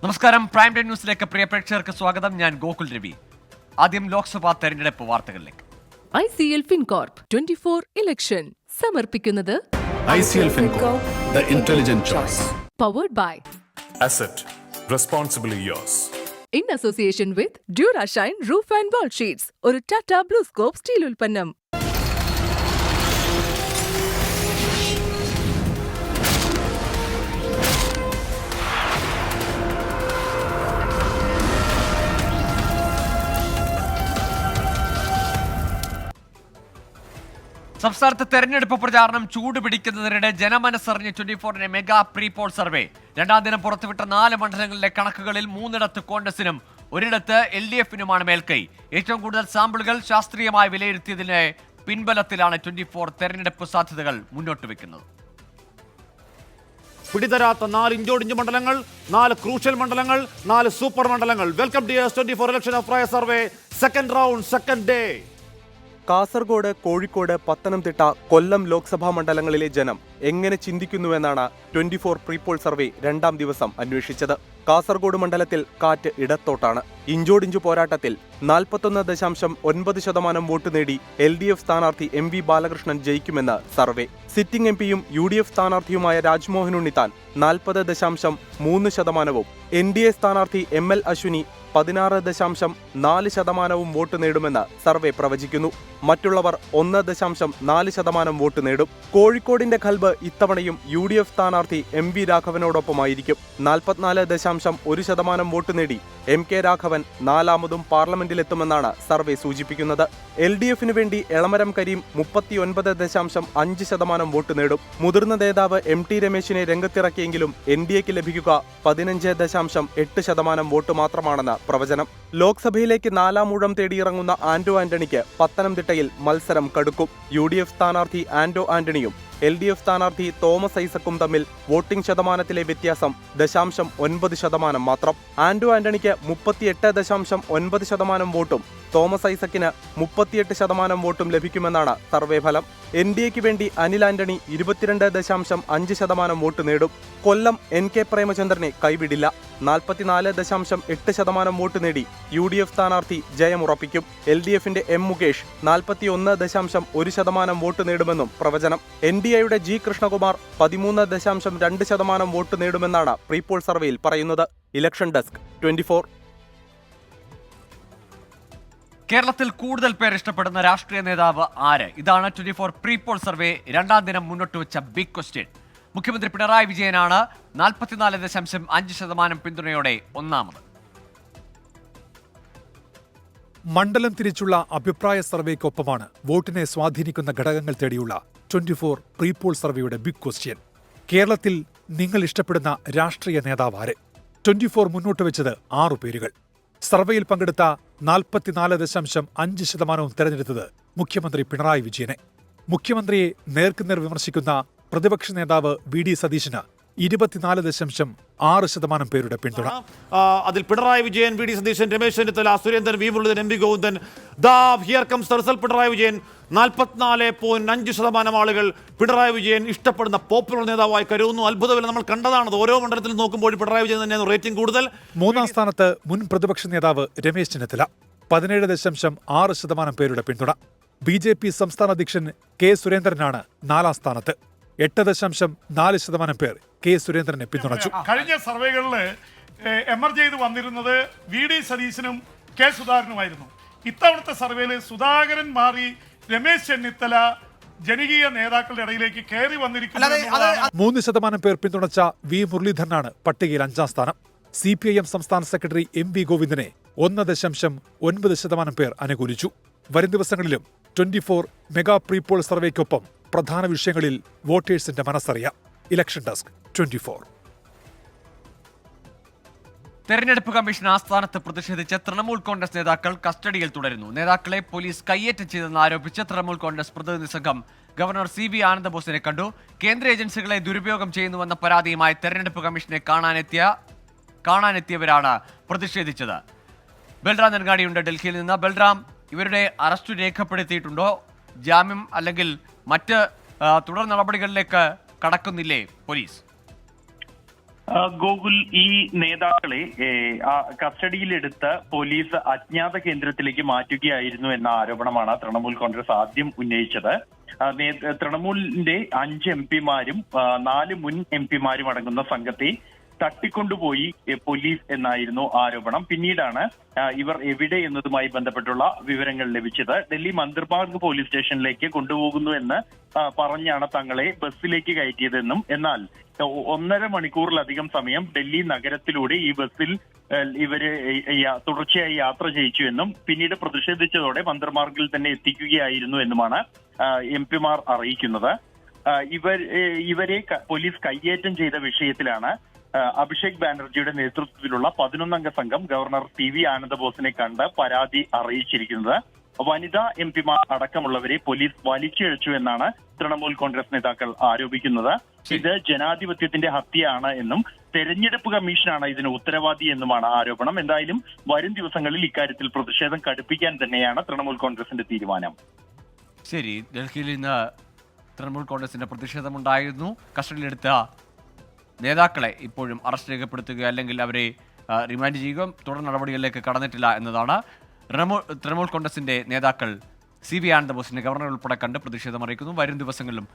നമസ്കാരം. Prime time ന്യൂസിലേക്ക് പ്രിയ പ്രേക്ഷകർക്ക് സ്വാഗതം. ഞാൻ ഗോകുൽ രവി. ആദ്യം ലോക്സഭാ തെരഞ്ഞെടുപ്പ് വാർത്തകളിലേക്ക്. ICL FinCorp 24 ഇലക്ഷൻ സമർപ്പിക്കുന്നത് ICL FinCorp, the intelligent choice. Powered by Asset, responsibly yours. in association with Durashine Roof and Wall Sheets, ഒരു ടാറ്റ ബ്ലൂസ്കോപ്പ് സ്റ്റീൽ ഉൽപ്പന്നം. സംസ്ഥാനത്ത് തെരഞ്ഞെടുപ്പ് പ്രചാരണം ചൂടുപിടിക്കുന്നതിനിടെ ജനമനസ്സറിഞ്ഞ് 24 മെഗാ പ്രീ പോൾ സർവേ രണ്ടാം ദിനം പുറത്തുവിട്ട 4 മണ്ഡലങ്ങളിലെ കണക്കുകളിൽ 3 കോൺഗ്രസിനും 1 LDF-നുമാണ് മേൽക്കൈ. ഏറ്റവും കൂടുതൽ സാമ്പിളുകൾ ശാസ്ത്രീയമായി വിലയിരുത്തിയതിന് പിൻബലത്തിലാണ് 24 തെരഞ്ഞെടുപ്പ് സാധ്യതകൾ മുന്നോട്ട് വെക്കുന്നത്. പിടിതരാത്ത 4 ഇഞ്ചോടിഞ്ച് മണ്ഡലങ്ങൾ, 4 ക്രൂഷ്യൽ മണ്ഡലങ്ങൾ, 4 സൂപ്പർ മണ്ഡലങ്ങൾ. വെൽക്കം ടു 24 ഇലക്ഷൻ അഭിപ്രായ survey second round, second day. Kasaragod, Kozhikode, Pathanamthitta, Kollam Lok Sabha മണ്ഡലങ്ങളിലെ ജനം എങ്ങനെ ചിന്തിക്കുന്നുവെന്നാണ് 24 പ്രീപോൾ സർവേ രണ്ടാം ദിവസം അന്വേഷിച്ചത്. കാസർഗോഡ് മണ്ഡലത്തിൽ കാറ്റ് ഇടത്തോട്ടാണ്. ഇഞ്ചോടിഞ്ചു പോരാട്ടത്തിൽ 41.9% വോട്ട് നേടി LDF സ്ഥാനാർത്ഥി MV ബാലകൃഷ്ണൻ ജയിക്കുമെന്ന് സർവേ. സിറ്റിംഗ് MPയും UDF സ്ഥാനാർത്ഥിയുമായ രാജ്മോഹൻ ഉണ്ണിത്താൻ 40.3%, NDA സ്ഥാനാർത്ഥി ML അശ്വിനി 16.4% വോട്ട് നേടുമെന്ന് സർവേ പ്രവചിക്കുന്നു. മറ്റുള്ളവർ 1.4% വോട്ട് നേടും. കോഴിക്കോടിന്റെ ഖൽബ് ഇത്തവണയും UDF സ്ഥാനാർത്ഥി MV രാഘവനോടൊപ്പമായിരിക്കും. 44.1% വോട്ട് നേടി MK രാഘവൻ 4ാമതും പാർലമെന്റിലെത്തുമെന്നാണ് സർവേ സൂചിപ്പിക്കുന്നത്. LDF-നു വേണ്ടി എളമരം കരീം 39.5% വോട്ട് നേടും. മുതിർന്ന നേതാവ് MT രമേശിനെ രംഗത്തിറക്കിയെങ്കിലും NDA-ക്ക് ലഭിക്കുക 15.8% വോട്ട് മാത്രമാണെന്ന് പ്രവചനം. ലോക്സഭയിലേക്ക് 4ാം ഊഴം തേടിയിറങ്ങുന്ന ആന്റോ ആന്റണിക്ക് പത്തനംതിട്ടയിൽ മത്സരം കടുക്കും. UDF സ്ഥാനാർത്ഥി ആന്റോ ആന്റണിയും LDF സ്ഥാനാർത്ഥി തോമസ് ഐസക്കും തമ്മിൽ വോട്ടിംഗ് ശതമാനത്തിലെ വ്യത്യാസം 0.9% മാത്രം. ആന്റോ ആന്റണിക്ക് 38.9% വോട്ടും തോമസ് ഐസക്കിന് 38% വോട്ടും ലഭിക്കുമെന്നാണ് സർവേ ഫലം. NDA-ക്ക് വേണ്ടി അനിൽ ആന്റണി 22.5% വോട്ട് നേടും. കൊല്ലം NK പ്രേമചന്ദ്രനെ കൈവിടില്ല. 44.8% വോട്ട് നേടി UDF സ്ഥാനാർത്ഥി ജയമുറപ്പിക്കും. LDF-ന്റെ M മുകേഷ് 41.1% വോട്ട് നേടുമെന്നും പ്രവചനം. NDA-യുടെ G കൃഷ്ണകുമാർ 13.2% വോട്ട് നേടുമെന്നാണ് പ്രീപോൾ സർവേയിൽ പറയുന്നത്. Election desk 24. കേരളത്തിൽ കൂടുതൽ പേർ ഇഷ്ടപ്പെടുന്ന രാഷ്ട്രീയ നേതാവ് ആര്? ഇതാണ് 24 പ്രീപോൾ സർവേ രണ്ടാം ദിനം മുന്നോട്ട് വെച്ച ബിഗ് ക്വസ്റ്റ്യൻ. മുഖ്യമന്ത്രി പിണറായി വിജയനാണ് 44.5% പിന്തുണയോടെ ഒന്നാമത്. മണ്ഡലം തിരിച്ചുള്ള അഭിപ്രായ സർവേക്കൊപ്പമാണ് വോട്ടിനെ സ്വാധീനിക്കുന്ന ഘടകങ്ങൾ തേടിയുള്ള 24 പ്രീപോൾ സർവേയുടെ ബിഗ് ക്വസ്റ്റ്യൻ. കേരളത്തിൽ നിങ്ങൾ ഇഷ്ടപ്പെടുന്ന രാഷ്ട്രീയ നേതാവ് ആര്? 24 മുന്നോട്ട് വെച്ചത് 6 പേരുകൾ. സർവേയിൽ പങ്കെടുത്ത 44.5% തെരഞ്ഞെടുത്തത് മുഖ്യമന്ത്രി പിണറായി വിജയനെ. മുഖ്യമന്ത്രിയെ നേർക്കുനേർ വിമർശിക്കുന്ന പ്രതിപക്ഷ നേതാവ് VD സതീശന് 24.6% പേരുടെ പിന്തുണ. അതിൽ Pinarayi Vijayan, VD Satheesan, Ramesh Chennithala, Surendran, V Muraleedharan, MV Govindan. Here comes the result. Pinarayi Vijayan 44.5% ആളുകൾ പിണറായി വിജയൻ ഇഷ്ടപ്പെടുന്ന പോപ്പുലർ നേതാവായി കരുതുന്നു. അത്ഭുതമില്ല, നമ്മൾ കണ്ടതാണത്. ഓരോ മണ്ഡലത്തിൽ നോക്കുമ്പോൾ പിണറായി വിജയൻ തന്നെയാണ് റേറ്റിംഗ് കൂടുതൽ. 3ാം സ്ഥാനത്ത് മുൻ പ്രതിപക്ഷ നേതാവ് രമേശ് ചെന്നിത്തല 17.6% പേരുടെ പിന്തുണ. BJP സംസ്ഥാന അധ്യക്ഷൻ K സുരേന്ദ്രനാണ് 4ാം സ്ഥാനത്ത്. 8.4% പേർ K സുരേന്ദ്രനെ പിന്തുണച്ചു. കഴിഞ്ഞ സർവേകളിൽ എമർജ് ചെയ്ത് വന്നിരുന്നത് VD സതീശനും K സുധാകരനുമായിരുന്നു. ഇത്തവണത്തെ സർവേയിൽ സുധാകരൻ മാറി രമേശ് ചെന്നിത്തല ജനകീയ നേതാക്കളുടെ ഇടയിലേക്ക് കയറി വന്നിരിക്കുന്നത്. 3% പേർ പിന്തുണച്ച V മുരളീധരനാണ് പട്ടികയിൽ 5ാം സ്ഥാനം. CPIM സംസ്ഥാന സെക്രട്ടറി MV ഗോവിന്ദനെ 1.9% പേർ അനുകൂലിച്ചു. വരും ദിവസങ്ങളിലും 24 മെഗാ പ്രീപോൾ സർവേക്കൊപ്പം പ്രധാന വിഷയങ്ങളിൽ വോട്ടേഴ്സിന്റെ മനസ്സറിയാം. Election desk 24. തെരഞ്ഞെടുപ്പ് കമ്മീഷൻ ആസ്ഥാനത്ത് പ്രതിഷേധിച്ച് തൃണമൂൽ കോൺഗ്രസ് നേതാക്കൾ കസ്റ്റഡിയിൽ തുടരുന്നു. നേതാക്കളെ പോലീസ് കയ്യേറ്റം ചെയ്തെന്ന് ആരോപിച്ച് തൃണമൂൽ കോൺഗ്രസ് പ്രതിനിധി സംഘം ഗവർണർ CB ആനന്ദബോസിനെ കണ്ടു. കേന്ദ്ര ഏജൻസികളെ ദുരുപയോഗം ചെയ്യുന്നുവെന്ന പരാതിയുമായി തെരഞ്ഞെടുപ്പ് കമ്മീഷനെ കാണാനെത്തിയവരാണ് പ്രതിഷേധിച്ചത്. ബൽറാം നെൻഗാടിയുണ്ട് ഡൽഹിയിൽ നിന്ന്. ബൽറാം, ഇവരുടെ അറസ്റ്റ് രേഖപ്പെടുത്തിയിട്ടുണ്ടോ? ജാമ്യം അല്ലെങ്കിൽ മറ്റ് തുടർ നടപടികളിലേക്ക് കടക്കുന്നില്ലേ പോലീസ്? ഗോകുൽ, ഈ നേതാക്കളെ കസ്റ്റഡിയിലെടുത്ത് പോലീസ് അജ്ഞാത കേന്ദ്രത്തിലേക്ക് മാറ്റുകയായിരുന്നു എന്ന ആരോപണമാണ് തൃണമൂൽ കോൺഗ്രസ് ആദ്യം ഉന്നയിച്ചത്. തൃണമൂലിന്റെ 5 എംപിമാരും 4 മുൻ എംപിമാരും അടങ്ങുന്ന സംഘത്തെ തട്ടിക്കൊണ്ടുപോയി പോലീസ് എന്നായിരുന്നു ആരോപണം. പിന്നീടാണ് ഇവർ എവിടെ എന്നതുമായി ബന്ധപ്പെട്ടുള്ള വിവരങ്ങൾ ലഭിച്ചത്. ഡൽഹി മന്ദിർമാർഗ് പോലീസ് സ്റ്റേഷനിലേക്ക് കൊണ്ടുപോകുന്നു എന്ന് പറഞ്ഞാണ് തങ്ങളെ ബസ്സിലേക്ക് കയറ്റിയതെന്നും, എന്നാൽ 1.5 മണിക്കൂറിലധികം സമയം ഡൽഹി നഗരത്തിലൂടെ ഈ ബസ്സിൽ ഇവര് തുടർച്ചയായി യാത്ര ചെയ്യിച്ചു എന്നും പിന്നീട് പ്രതിഷേധിച്ചതോടെ മന്ദിർമാർഗിൽ തന്നെ എത്തിക്കുകയായിരുന്നു എന്നുമാണ് എംപിമാർ അറിയിക്കുന്നത്. ഇവരെ പോലീസ് കയ്യേറ്റം ചെയ്ത വിഷയത്തിലാണ് അഭിഷേക് ബാനർജിയുടെ നേതൃത്വത്തിലുള്ള 11-അംഗ സംഘം ഗവർണർ TV ആനന്ദബോസിനെ കണ്ട് പരാതി അറിയിച്ചിരിക്കുന്നത്. വനിതാ എംപിമാർ അടക്കമുള്ളവരെ പോലീസ് വലിച്ചിഴച്ചു എന്നാണ് തൃണമൂൽ കോൺഗ്രസ് നേതാക്കൾ ആരോപിക്കുന്നത്. ഇത് ജനാധിപത്യത്തിന്റെ ഹത്യയാണ് എന്നും തെരഞ്ഞെടുപ്പ് കമ്മീഷനാണ് ഇതിന് ഉത്തരവാദി എന്നുമാണ് ആരോപണം. എന്തായാലും വരും ദിവസങ്ങളിൽ ഇക്കാര്യത്തിൽ പ്രതിഷേധം കടുപ്പിക്കാൻ തന്നെയാണ് തൃണമൂൽ കോൺഗ്രസിന്റെ തീരുമാനം. ശരി, ഡൽഹിയിൽ ഇന്ന് തൃണമൂൽ കോൺഗ്രസിന്റെ പ്രതിഷേധമുണ്ടായിരുന്നു. കസ്റ്റഡിയിലെടുത്ത നേതാക്കളെ ഇപ്പോഴും അറസ്റ്റ് രേഖപ്പെടുത്തുക അല്ലെങ്കിൽ അവരെ റിമാൻഡ് ചെയ്യുക, തുടർ നടപടികളിലേക്ക് കടന്നിട്ടില്ല എന്നതാണ്. തൃണമൂൽ കോൺഗ്രസിന്റെ നേതാക്കൾ CV ആനന്ദബോസിനെ ഗവർണർ ഉൾപ്പെടെ കണ്ട് പ്രതിഷേധം അറിയിക്കുന്നു. വരും ദിവസങ്ങളിലും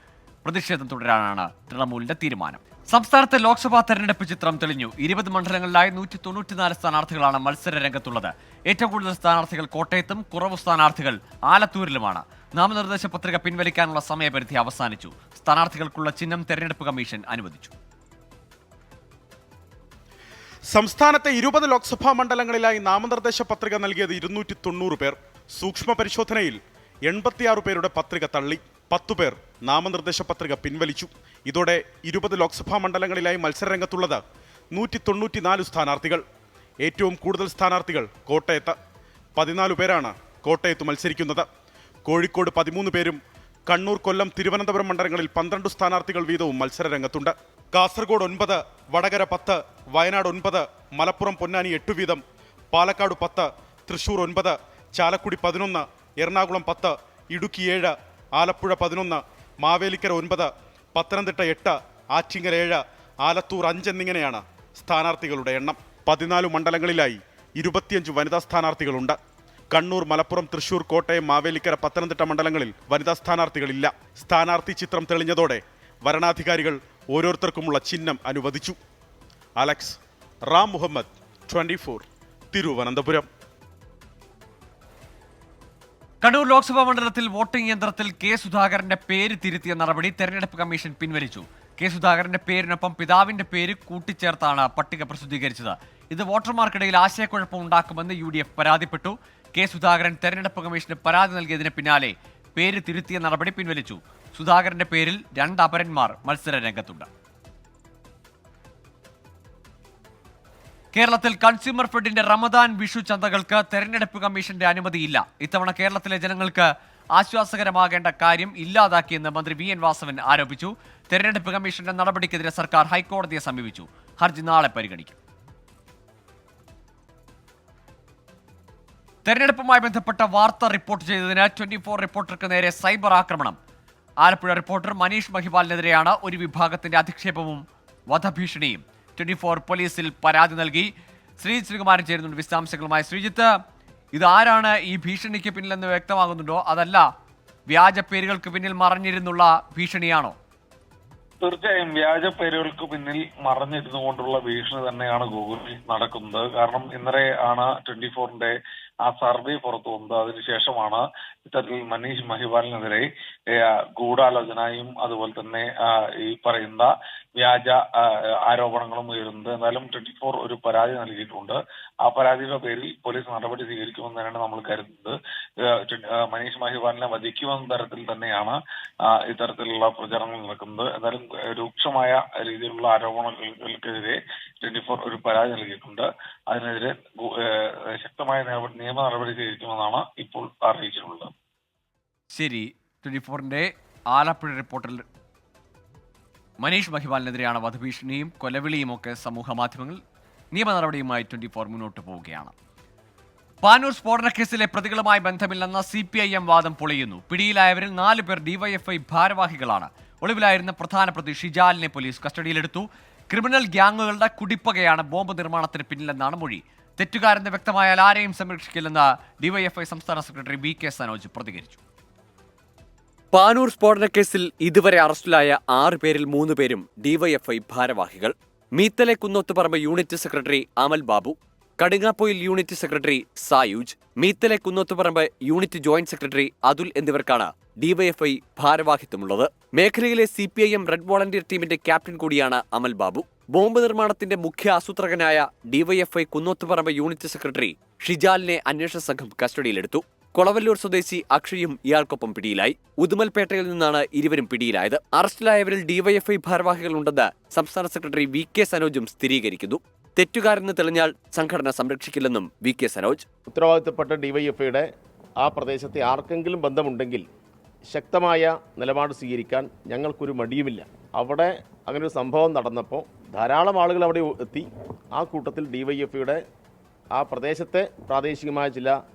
പ്രതിഷേധം തുടരാനാണ് തൃണമൂലിന്റെ തീരുമാനം. സംസ്ഥാനത്തെ ലോക്സഭാ തെരഞ്ഞെടുപ്പ് ചിത്രം തെളിഞ്ഞു. 20 മണ്ഡലങ്ങളിലായി 194 സ്ഥാനാർത്ഥികളാണ് മത്സര രംഗത്തുള്ളത്. ഏറ്റവും കൂടുതൽ സ്ഥാനാർത്ഥികൾ കോട്ടയത്തും കുറവ് സ്ഥാനാർത്ഥികൾ ആലത്തൂരിലുമാണ്. നാമനിർദ്ദേശ പത്രിക പിൻവലിക്കാനുള്ള സമയപരിധി അവസാനിച്ചു. സ്ഥാനാർത്ഥികൾക്കുള്ള ചിഹ്നം തെരഞ്ഞെടുപ്പ് കമ്മീഷൻ അനുവദിച്ചു. സംസ്ഥാനത്തെ 20 ലോക്സഭാ മണ്ഡലങ്ങളിലായി നാമനിർദ്ദേശ പത്രിക നൽകിയത് 290 പേർ. സൂക്ഷ്മ പരിശോധനയിൽ 86 പേരുടെ പത്രിക തള്ളി. 10 പേർ നാമനിർദ്ദേശ പത്രിക പിൻവലിച്ചു. ഇതോടെ 20 ലോക്സഭാ മണ്ഡലങ്ങളിലായി മത്സരരംഗത്തുള്ളത് 194 സ്ഥാനാർത്ഥികൾ. ഏറ്റവും കൂടുതൽ സ്ഥാനാർത്ഥികൾ കോട്ടയത്ത് 14 പേരാണ് കോട്ടയത്ത് മത്സരിക്കുന്നത്. കോഴിക്കോട് 13 പേരും കണ്ണൂർ, കൊല്ലം, തിരുവനന്തപുരം മണ്ഡലങ്ങളിൽ 12 സ്ഥാനാർത്ഥികൾ വീതവും മത്സരരംഗത്തുണ്ട്. കാസർഗോഡ് 9, വടകര 10, വയനാട് 9, മലപ്പുറം, പൊന്നാനി 8 വീതം, പാലക്കാട് 10, തൃശൂർ 9, ചാലക്കുടി 11, എറണാകുളം 10, ഇടുക്കി 7, ആലപ്പുഴ 11, മാവേലിക്കര 9, പത്തനംതിട്ട 8, ആറ്റിങ്ങൽ 7, ആലത്തൂർ 5 എന്നിങ്ങനെയാണ് സ്ഥാനാർത്ഥികളുടെ എണ്ണം. 14 മണ്ഡലങ്ങളിലായി 25 വനിതാ സ്ഥാനാർത്ഥികളുണ്ട്. കണ്ണൂർ, മലപ്പുറം, തൃശൂർ, കോട്ടയം, മാവേലിക്കര, പത്തനംതിട്ട മണ്ഡലങ്ങളിൽ വനിതാ സ്ഥാനാർത്ഥികളില്ല. സ്ഥാനാർത്ഥി ചിത്രം തെളിഞ്ഞതോടെ വരണാധികാരികൾ ഓരോരുത്തർക്കുമുള്ള ചിഹ്നം അനുവദിച്ചു. അലക്സ് റാം മുഹമ്മദ്, 24, തിരുവനന്തപുരം. കണ്ണൂർ ലോക്സഭാ മണ്ഡലത്തിൽ വോട്ടിംഗ് യന്ത്രത്തിൽ കെ സുധാകരന്റെ പേര് തിരുത്തിയ നടപടി തെരഞ്ഞെടുപ്പ് കമ്മീഷൻ പിൻവലിച്ചു. കെ സുധാകരന്റെ പേരിനൊപ്പം പിതാവിന്റെ പേര് കൂട്ടിച്ചേർത്താണ് പട്ടിക പ്രസിദ്ധീകരിച്ചത്. ഇത് വോട്ടർമാർക്കിടയിൽ ആശയക്കുഴപ്പം ഉണ്ടാക്കുമെന്ന് UDF പരാതിപ്പെട്ടു. കെ സുധാകരൻ തെരഞ്ഞെടുപ്പ് കമ്മീഷന് പരാതി നൽകിയതിന് പിന്നാലെ പേര് തിരുത്തിയ നടപടി പിൻവലിച്ചു. സുധാകരന്റെ പേരിൽ 2 അപരന്മാർ മത്സര രംഗത്തുണ്ട്. കേരളത്തിൽ കൺസ്യൂമർ ഫെഡിന്റെ റമദാൻ, വിഷു ചന്തകൾക്ക് തെരഞ്ഞെടുപ്പ് കമ്മീഷന്റെ അനുമതിയില്ല. ഇത്തവണ കേരളത്തിലെ ജനങ്ങൾക്ക് ആശ്വാസകരമാകേണ്ട കാര്യം ഇല്ലാതാക്കിയെന്ന് മന്ത്രി VN വാസവൻ ആരോപിച്ചു. തെരഞ്ഞെടുപ്പ് കമ്മീഷന്റെ നടപടിക്കെതിരെ സർക്കാർ ഹൈക്കോടതിയെ സമീപിച്ചു. ഹർജി നാളെ പരിഗണിക്കും. തെരഞ്ഞെടുപ്പുമായി ബന്ധപ്പെട്ട വാർത്ത റിപ്പോർട്ട് ചെയ്തതിന് 24 റിപ്പോർട്ടർക്ക് നേരെ സൈബർ ആക്രമണം. ആലപ്പുഴ റിപ്പോർട്ടർ മനീഷ് മഹിപാലിനെതിരെയാണ് ഒരു വിഭാഗത്തിന്റെ അധിക്ഷേപവും വധഭീഷണിയും. 24 പോലീസിൽ പരാതി നൽകി. ശ്രീകുമാരൻ ചേരുന്നുണ്ട് വിശദാംശങ്ങളുമായി. ശ്രീജിത്ത്, ഇതാരാണ് ഈ ഭീഷണിക്ക് പിന്നിലെന്ന് വ്യക്തമാകുന്നുണ്ടോ? അതല്ല വ്യാജ പേരുകൾക്ക് പിന്നിൽ മറഞ്ഞിരുന്നുള്ള ഭീഷണിയാണോ? തീർച്ചയായും വ്യാജ പേരുകൾക്ക് പിന്നിൽ മറഞ്ഞിരുന്നുകൊണ്ടുള്ള ഭീഷണി തന്നെയാണ് ഗൂഗിളിൽ നടക്കുന്നത്. കാരണം ഇന്നലെ ആണ് 24ന്റെ ആ സർവേ പുറത്തു വന്നത്. അതിനുശേഷമാണ് ഇത്തരത്തിൽ മനീഷ് മഹിപാലിനെതിരെ ഗൂഢാലോചനയും അതുപോലെ തന്നെ ഈ പറയുന്ന വ്യാജ ആരോപണങ്ങളും ഉയരുന്നത്. എന്നാലും 24 ഒരു പരാതി നൽകിയിട്ടുണ്ട്. ആ പരാതിയുടെ പേരിൽ പോലീസ് നടപടി സ്വീകരിക്കുമെന്ന് തന്നെയാണ് നമ്മൾ കരുതുന്നത്. മനീഷ് മഹിപാലിനെ വധിക്കുമെന്ന തരത്തിൽ തന്നെയാണ് ഇത്തരത്തിലുള്ള പ്രചരണങ്ങൾ നടക്കുന്നത്. എന്നാലും രൂക്ഷമായ രീതിയിലുള്ള ആരോപണങ്ങൾക്കെതിരെ 24 ഒരു പരാതി നൽകിയിട്ടുണ്ട്. അതിനെതിരെ ശക്തമായ നിയമ നടപടി സ്വീകരിക്കുമെന്നാണ് ഇപ്പോൾ അറിയിച്ചിട്ടുള്ളത്. ശരി, 24ന്റെ ആലപ്പുഴ റിപ്പോർട്ടിൽ മനീഷ് മഹിപാലിനെതിരെയാണ് വധഭീഷണിയും കൊലവിളിയും ഒക്കെ സമൂഹ മാധ്യമങ്ങൾ. നിയമ നടപടിയുമായി 24 മുന്നോട്ട് പോവുകയാണ്. പാനൂർ സ്ഫോടന കേസിലെ പ്രതികളുമായി ബന്ധമില്ലെന്ന CPIM വാദം പൊളിയുന്നു. പിടിയിലായവരിൽ 4 പേർ DYFI ഭാരവാഹികളാണ്. ഒളിവിലായിരുന്ന പ്രധാന പ്രതി ഷിജാലിനെ പോലീസ് കസ്റ്റഡിയിലെടുത്തു. ക്രിമിനൽ ഗ്യാങ്ങുകളുടെ കുടിപ്പകയാണ് ബോംബ് നിർമ്മാണത്തിന് പിന്നിലെന്നാണ് മൊഴി. തെറ്റുകാരെന്ന് വ്യക്തമായാൽ ആരെയും സംരക്ഷിക്കില്ലെന്ന് ഡിവൈഎഫ്ഐ സംസ്ഥാന സെക്രട്ടറി വി.കെ. സനോജ് പ്രതികരിച്ചു. പാനൂർ സ്ഫോടനക്കേസിൽ ഇതുവരെ അറസ്റ്റിലായ 6 പേരിൽ 3 പേരും ഡിവൈഎഫ്ഐ ഭാരവാഹികൾ. Meethale Kunnothuparamba unit secretary Amal Babu, Kadungapoyil unit secretary Sayooj, Meethale Kunnothuparamba unit joint secretary Athul എന്നിവർക്കാണ് ഡിവൈഎഫ്ഐ ഭാരവാഹിത്വമുള്ളത്. മേഖലയിലെ CPIM റെഡ് വോളണ്ടിയർ ടീമിന്റെ ക്യാപ്റ്റൻ കൂടിയാണ് അമൽ ബാബു. ബോംബ് നിർമ്മാണത്തിന്റെ മുഖ്യ ആസൂത്രകനായ ഡിവൈഎഫ്ഐ കുന്നോത്തുപറമ്പ് യൂണിറ്റ് സെക്രട്ടറി ഷിജാലിനെ അന്വേഷണ സംഘം കസ്റ്റഡിയിലെടുത്തു. കൊളവല്ലൂർ സ്വദേശി അക്ഷയും ഇയാൾക്കൊപ്പം പിടിയിലായി. ഉദുമൽപേട്ടയിൽ നിന്നാണ് ഇരുവരും പിടിയിലായത്. അറസ്റ്റിലായവരിൽ ഡിവൈഎഫ്ഐ ഭാരവാഹികളുണ്ടെന്ന് സംസ്ഥാന സെക്രട്ടറി വി.കെ. സനോജും സ്ഥിരീകരിക്കുന്നു. തെറ്റുകാരെന്ന് തെളിഞ്ഞാൽ സംഘടന സംരക്ഷിക്കില്ലെന്നും വി.കെ. സനോജ്. ഉത്തരവാദിത്തപ്പെട്ട ഡിവൈഎഫ്ഐയുടെ ആ പ്രദേശത്തെ ആർക്കെങ്കിലും ബന്ധമുണ്ടെങ്കിൽ ശക്തമായ നിലപാട് സ്വീകരിക്കാൻ ഞങ്ങൾക്കൊരു മടിയുമില്ല. അവിടെ അങ്ങനൊരു സംഭവം നടന്നപ്പോൾ ധാരാളം ആളുകൾ അവിടെ എത്തി. ആ കൂട്ടത്തിൽ ഡിവൈഎഫ്ഐയുടെ ആ പ്രദേശത്തെ പ്രാദേശികമായ ചില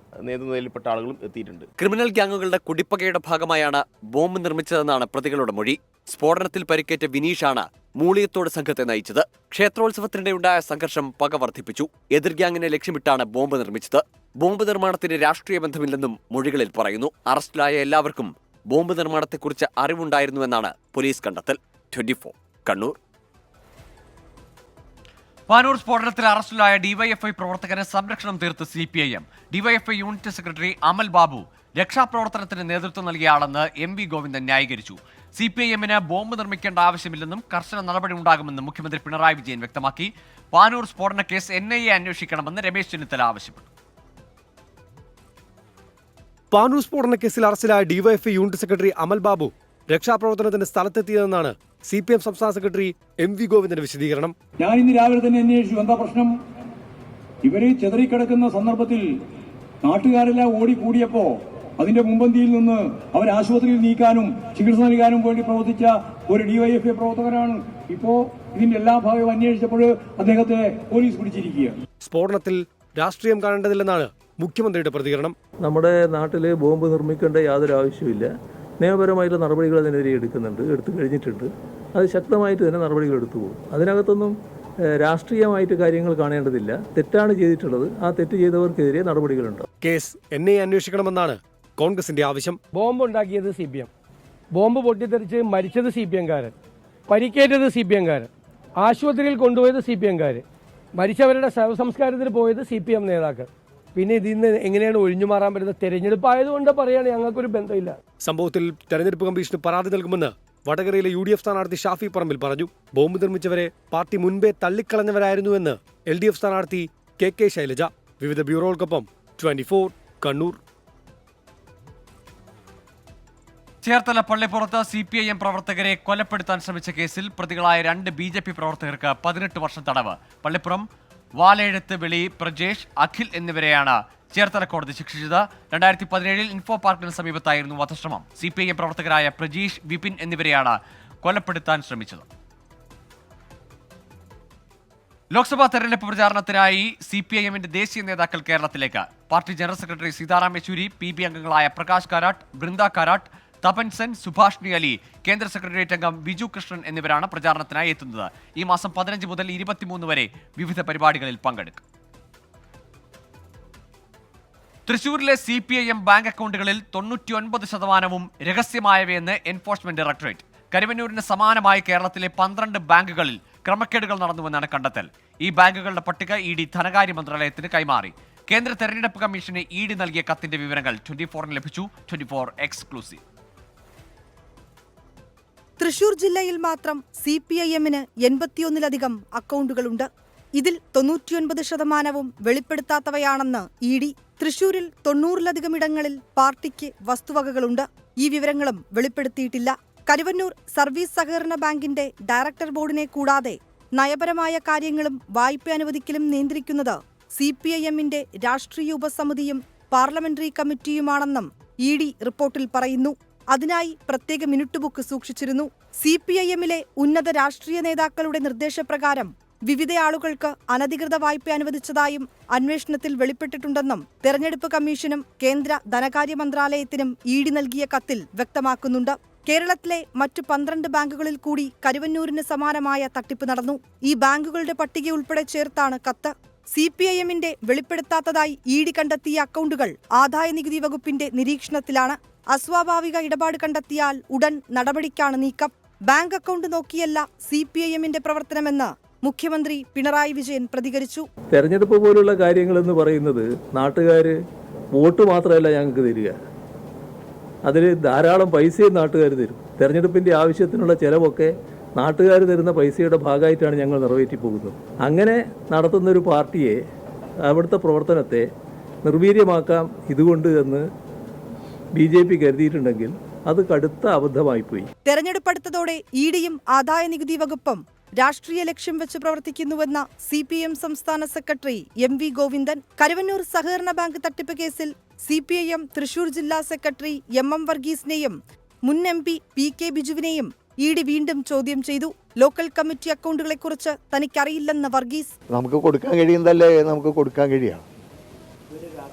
നേതൃനിലയിൽപ്പെട്ട ആളുകളും എത്തിയിട്ടുണ്ട്. ക്രിമിനൽ ഗ്യാങ്ങുകളുടെ കുടിപ്പകയുടെ ഭാഗമായാണ് ബോംബ് നിർമ്മിച്ചതെന്നാണ് പ്രതികളുടെ മൊഴി. സ്ഫോടനത്തിൽ പരിക്കേറ്റ വിനീഷാണ് മൂളിയത്തോട് സംഘത്തെ നയിച്ചത്. ക്ഷേത്രോത്സവത്തിനിടെയുണ്ടായ സംഘർഷം പക വർദ്ധിപ്പിച്ചു. എതിർ ഗ്യാങ്ങിനെ ലക്ഷ്യമിട്ടാണ് ബോംബ് നിർമ്മിച്ചത്. ബോംബ് നിർമ്മാണത്തിന് രാഷ്ട്രീയ ബന്ധമില്ലെന്നും മൊഴികളിൽ പറയുന്നു. അറസ്റ്റിലായ എല്ലാവർക്കും ബോംബ് നിർമ്മാണത്തെക്കുറിച്ച് അറിവുണ്ടായിരുന്നുവെന്നാണ് പോലീസ് കണ്ടെത്തൽ. 24 കണ്ണൂർ. പാനൂർ സ്ഫോടനത്തിൽ അറസ്റ്റിലായ ഡിവൈഎഫ്ഐ പ്രവർത്തകന് സംരക്ഷണം തീർത്ത് CPIM. DYFI unit secretary Amal Babu രക്ഷാപ്രവർത്തനത്തിന് നേതൃത്വം നൽകിയ MV ഗോവിന്ദൻ ന്യായീകരിച്ചു. CPIM-ന് ബോംബ് നിർമ്മിക്കേണ്ട ആവശ്യമില്ലെന്നും കർശന നടപടി ഉണ്ടാകുമെന്നും മുഖ്യമന്ത്രി പിണറായി വിജയൻ വ്യക്തമാക്കി. പാനൂർ സ്ഫോടന കേസ് NIA അന്വേഷിക്കണമെന്ന് രമേശ് ചെന്നിത്തല ആവശ്യപ്പെട്ടു. പാനൂർ സ്ഫോടന കേസിൽ അറസ്റ്റിലായ DYFI unit secretary Amal Babu രക്ഷാപ്രവർത്തനത്തിന് സ്ഥലത്തെത്തിയതെന്നാണ് CPM സംസ്ഥാന സെക്രട്ടറി MV ഗോവിന്ദന്റെ വിശദീകരണം. ഞാൻ ഇന്ന് രാവിലെ തന്നെ അന്വേഷിച്ചു എന്താ പ്രശ്നം. ഇവര് ചെതറിക്കിടക്കുന്ന സന്ദർഭത്തിൽ നാട്ടുകാരെല്ലാം ഓടിക്കൂടിയപ്പോ അതിന്റെ മുമ്പന്തിയിൽ നിന്ന് അവർ ആശുപത്രിയിൽ നീക്കാനും ചികിത്സ നൽകാനും വേണ്ടി പ്രവർത്തിച്ച ഒരു ഡിവൈഎഫ്ഐ പ്രവർത്തകനാണ്. ഇപ്പോ ഇതിന്റെ എല്ലാ ഭാഗവും അന്വേഷിച്ചപ്പോൾ അദ്ദേഹത്തെ പോലീസ് പിടിച്ചിരിക്കുകയാണ്. സ്ഫോടനത്തിൽ രാഷ്ട്രീയം കാണേണ്ടതില്ലെന്നാണ് മുഖ്യമന്ത്രിയുടെ പ്രതികരണം. നമ്മുടെ നാട്ടിൽ ബോംബ് നിർമ്മിക്കേണ്ട യാതൊരു ആവശ്യമില്ല. നിയമപരമായിട്ടുള്ള നടപടികൾ അതിനെതിരെ എടുത്തു കഴിഞ്ഞിട്ടുണ്ട്. അത് ശക്തമായിട്ട് തന്നെ നടപടികൾ എടുത്തു പോകും. അതിനകത്തൊന്നും രാഷ്ട്രീയമായിട്ട് കാര്യങ്ങൾ കാണേണ്ടതില്ല. തെറ്റാണ് ചെയ്തിട്ടുള്ളത്. ആ തെറ്റ് ചെയ്തവർക്കെതിരെ നടപടികളുണ്ട്. കേസ് NIA അന്വേഷിക്കണമെന്നാണ് കോൺഗ്രസിന്റെ ആവശ്യം. ബോംബ് ഉണ്ടാക്കിയത് CPM, ബോംബ് പൊട്ടിത്തെറിച്ച് മരിച്ചത് CPM-കാരൻ, പരിക്കേറ്റത് CPM-കാരൻ, ആശുപത്രിയിൽ കൊണ്ടുപോയത് CPM-കാര്, മരിച്ചവരുടെ ശവസംസ്കാരത്തിന് പോയത് CPM നേതാക്കൾ. പിന്നെ ഇതിന്ന് എങ്ങനെയാണ് ഒഴിഞ്ഞു മാറാൻ പറ്റുന്നത്? തെരഞ്ഞെടുപ്പ് ആയതുകൊണ്ട് പറയാണ് ഞങ്ങൾക്കൊരു ബന്ധമില്ല. സംഭവത്തിൽ തെരഞ്ഞെടുപ്പ് കമ്മീഷന് പരാതി നൽകുമെന്ന് വടകരയിലെ UDF സ്ഥാനാർത്ഥി ഷാഫി പറമ്പിൽ പറഞ്ഞു. ബോംബ് നിർമ്മിച്ചവരെ പാർട്ടി മുൻപേ തള്ളിക്കളഞ്ഞവരായിരുന്നുവെന്ന് LDF സ്ഥാനാർത്ഥി KK ശൈലജ. വിവിധ ബ്യൂറോകൾക്കൊപ്പം 24 കണ്ണൂർ. ചേർത്തല പള്ളിപ്പുറത്ത് CPIM പ്രവർത്തകരെ കൊലപ്പെടുത്താൻ ശ്രമിച്ച കേസിൽ പ്രതികളായ 2 BJP പ്രവർത്തകർക്ക് 18 വർഷം തടവ്. പള്ളിപ്പുറം വാലേഴത്ത് വെളി പ്രജേഷ്, അഖിൽ എന്നിവരെയാണ് ചേർത്തല കോടതി ശിക്ഷിച്ചത്. 2017 ഇൻഫോ പാർക്കിന് സമീപത്തായിരുന്നു വധശ്രമം. CPIM പ്രവർത്തകരായ പ്രജീഷ്, വിപിൻ എന്നിവരെയാണ് കൊലപ്പെടുത്താൻ ശ്രമിച്ചത്. ലോക്സഭാ തെരഞ്ഞെടുപ്പ് പ്രചാരണത്തിനായി CPIM-ന്റെ ദേശീയ നേതാക്കൾ കേരളത്തിലേക്ക്. Party general secretary Sitaram Yechury, PB അംഗങ്ങളായ പ്രകാശ് കാരാട്ട്, ബൃന്ദ കാരാട്ട്, തപൻ സെൻ, സുഭാഷ്ണി അലി, കേന്ദ്ര സെക്രട്ടേറിയറ്റ് അംഗം ബിജു കൃഷ്ണൻ എന്നിവരാണ് പ്രചാരണത്തിനായി എത്തുന്നത്. ഈ മാസം 15 മുതൽ 23 വരെ വിവിധ പരിപാടികളിൽ പങ്കെടുക്കും. തൃശൂരിലെ CPIM ബാങ്ക് അക്കൗണ്ടുകളിൽ 99% രഹസ്യമായവയെന്ന് എൻഫോഴ്സ്മെന്റ് ഡയറക്ടറേറ്റ്. കരുവന്നൂരിന് സമാനമായി കേരളത്തിലെ 12 ബാങ്കുകളിൽ ക്രമക്കേടുകൾ നടന്നുവെന്നാണ് കണ്ടെത്തൽ. ഈ ബാങ്കുകളുടെ പട്ടിക ED ധനകാര്യ മന്ത്രാലയത്തിന് കൈമാറി. കേന്ദ്ര തെരഞ്ഞെടുപ്പ് കമ്മീഷന് ED നൽകിയ കത്തിന്റെ വിവരങ്ങൾ 24-ന് ലഭിച്ചു. 24 എക്സ്ക്ലൂസീവ്. തൃശൂർ ജില്ലയിൽ മാത്രം CPIM-ന് 81-ലധികം അക്കൗണ്ടുകളുണ്ട്. ഇതിൽ 99% വെളിപ്പെടുത്താത്തവയാണെന്ന് ED. തൃശൂരിൽ 90-ലധികം ഇടങ്ങളിൽ പാർട്ടിക്ക് വസ്തുവകകളുണ്ട്. ഈ വിവരങ്ങളും വെളിപ്പെടുത്തിയിട്ടില്ല. കരുവന്നൂർ സർവീസ് സഹകരണ ബാങ്കിന്റെ ഡയറക്ടർ ബോർഡിനെ കൂടാതെ നയപരമായ കാര്യങ്ങളും വായ്പ അനുവദിക്കലും നിയന്ത്രിക്കുന്നത് CPIM-ന്റെ രാഷ്ട്രീയ ഉപസമിതിയും പാർലമെന്ററി കമ്മിറ്റിയുമാണെന്നും ED റിപ്പോർട്ടിൽ പറയുന്നു. അതിനായി പ്രത്യേക മിനിറ്റ് ബുക്ക് സൂക്ഷിച്ചിരുന്നു. CPIM-ലെ ഉന്നത രാഷ്ട്രീയ നേതാക്കളുടെ നിർദ്ദേശപ്രകാരം വിവിധ ആളുകൾക്ക് അനധികൃത വായ്പ അനുവദിച്ചതായും അന്വേഷണത്തിൽ വെളിപ്പെട്ടിട്ടുണ്ടെന്നും തെരഞ്ഞെടുപ്പ് കമ്മീഷനും കേന്ദ്ര ധനകാര്യ മന്ത്രാലയത്തിനും ED നൽകിയ കത്തിൽ വ്യക്തമാക്കുന്നുണ്ട്. കേരളത്തിലെ മറ്റു 12 ബാങ്കുകളിൽ കൂടി കരുവന്നൂരിന് സമാനമായ തട്ടിപ്പ് നടന്നു. ഈ ബാങ്കുകളുടെ പട്ടിക ഉൾപ്പെടെ ചേർത്താണ് കത്ത്. CPIMന്റെ വെളിപ്പെടുത്താത്തതായി ED കണ്ടെത്തിയ അക്കൗണ്ടുകൾ ആദായനികുതി വകുപ്പിന്റെ നിരീക്ഷണത്തിലാണ്. അസ്വാഭാവിക ഇടപാട് കണ്ടെത്തിയാൽ ഉടൻ നടപടിക്കാണ് നീക്കം. ബാങ്ക് അക്കൗണ്ട് നോക്കിയല്ല CPIMന്റെ പ്രവർത്തനമെന്ന് മുഖ്യമന്ത്രി പിണറായി വിജയൻ പ്രതികരിച്ചു. തെരഞ്ഞെടുപ്പ് പോലുള്ള കാര്യങ്ങളെന്ന് പറയുന്നത് നാട്ടുകാർ വോട്ട് മാത്രമല്ല ഞങ്ങൾക്ക് തരിക, അതിൽ ധാരാളം പൈസയും നാട്ടുകാർ തരും. തെരഞ്ഞെടുപ്പിൻ്റെ ആവശ്യത്തിനുള്ള ചിലവൊക്കെ നാട്ടുകാർ തരുന്ന പൈസയുടെ ഭാഗമായിട്ടാണ് ഞങ്ങൾ നിറവേറ്റി പോകുന്നത്. അങ്ങനെ നടത്തുന്നൊരു പാർട്ടിയെ, അവിടുത്തെ പ്രവർത്തനത്തെ നിർവീര്യമാക്കാം ഇതുകൊണ്ട് എന്ന് BJP കരുതിയിട്ടുണ്ടെങ്കിൽ അത് കടുത്ത അബദ്ധമായിപ്പോയി. തെരഞ്ഞെടുപ്പ് അടുത്തതോടെ EDയും ആദായനികുതി വകുപ്പും രാഷ്ട്രീയ ലക്ഷ്യം വെച്ച് പ്രവർത്തിക്കുന്നുവെന്ന CPM സംസ്ഥാന സെക്രട്ടറി MV ഗോവിന്ദൻ. കരുവന്നൂർ സഹകരണ ബാങ്ക് തട്ടിപ്പ് കേസിൽ CPIM തൃശൂർ ജില്ലാ സെക്രട്ടറി MM വർഗീസിനെയും മുൻ MP PK ബിജുവിനെയും ED വീണ്ടും ചോദ്യം ചെയ്തു. ലോക്കൽ കമ്മിറ്റി അക്കൗണ്ടുകളെക്കുറിച്ച് തനിക്കറിയില്ലെന്ന് വർഗീസ്. നമുക്ക് കൊടുക്കാൻ കഴിയുന്നതല്ലേ നമുക്ക് കൊടുക്കാൻ കഴിയാം.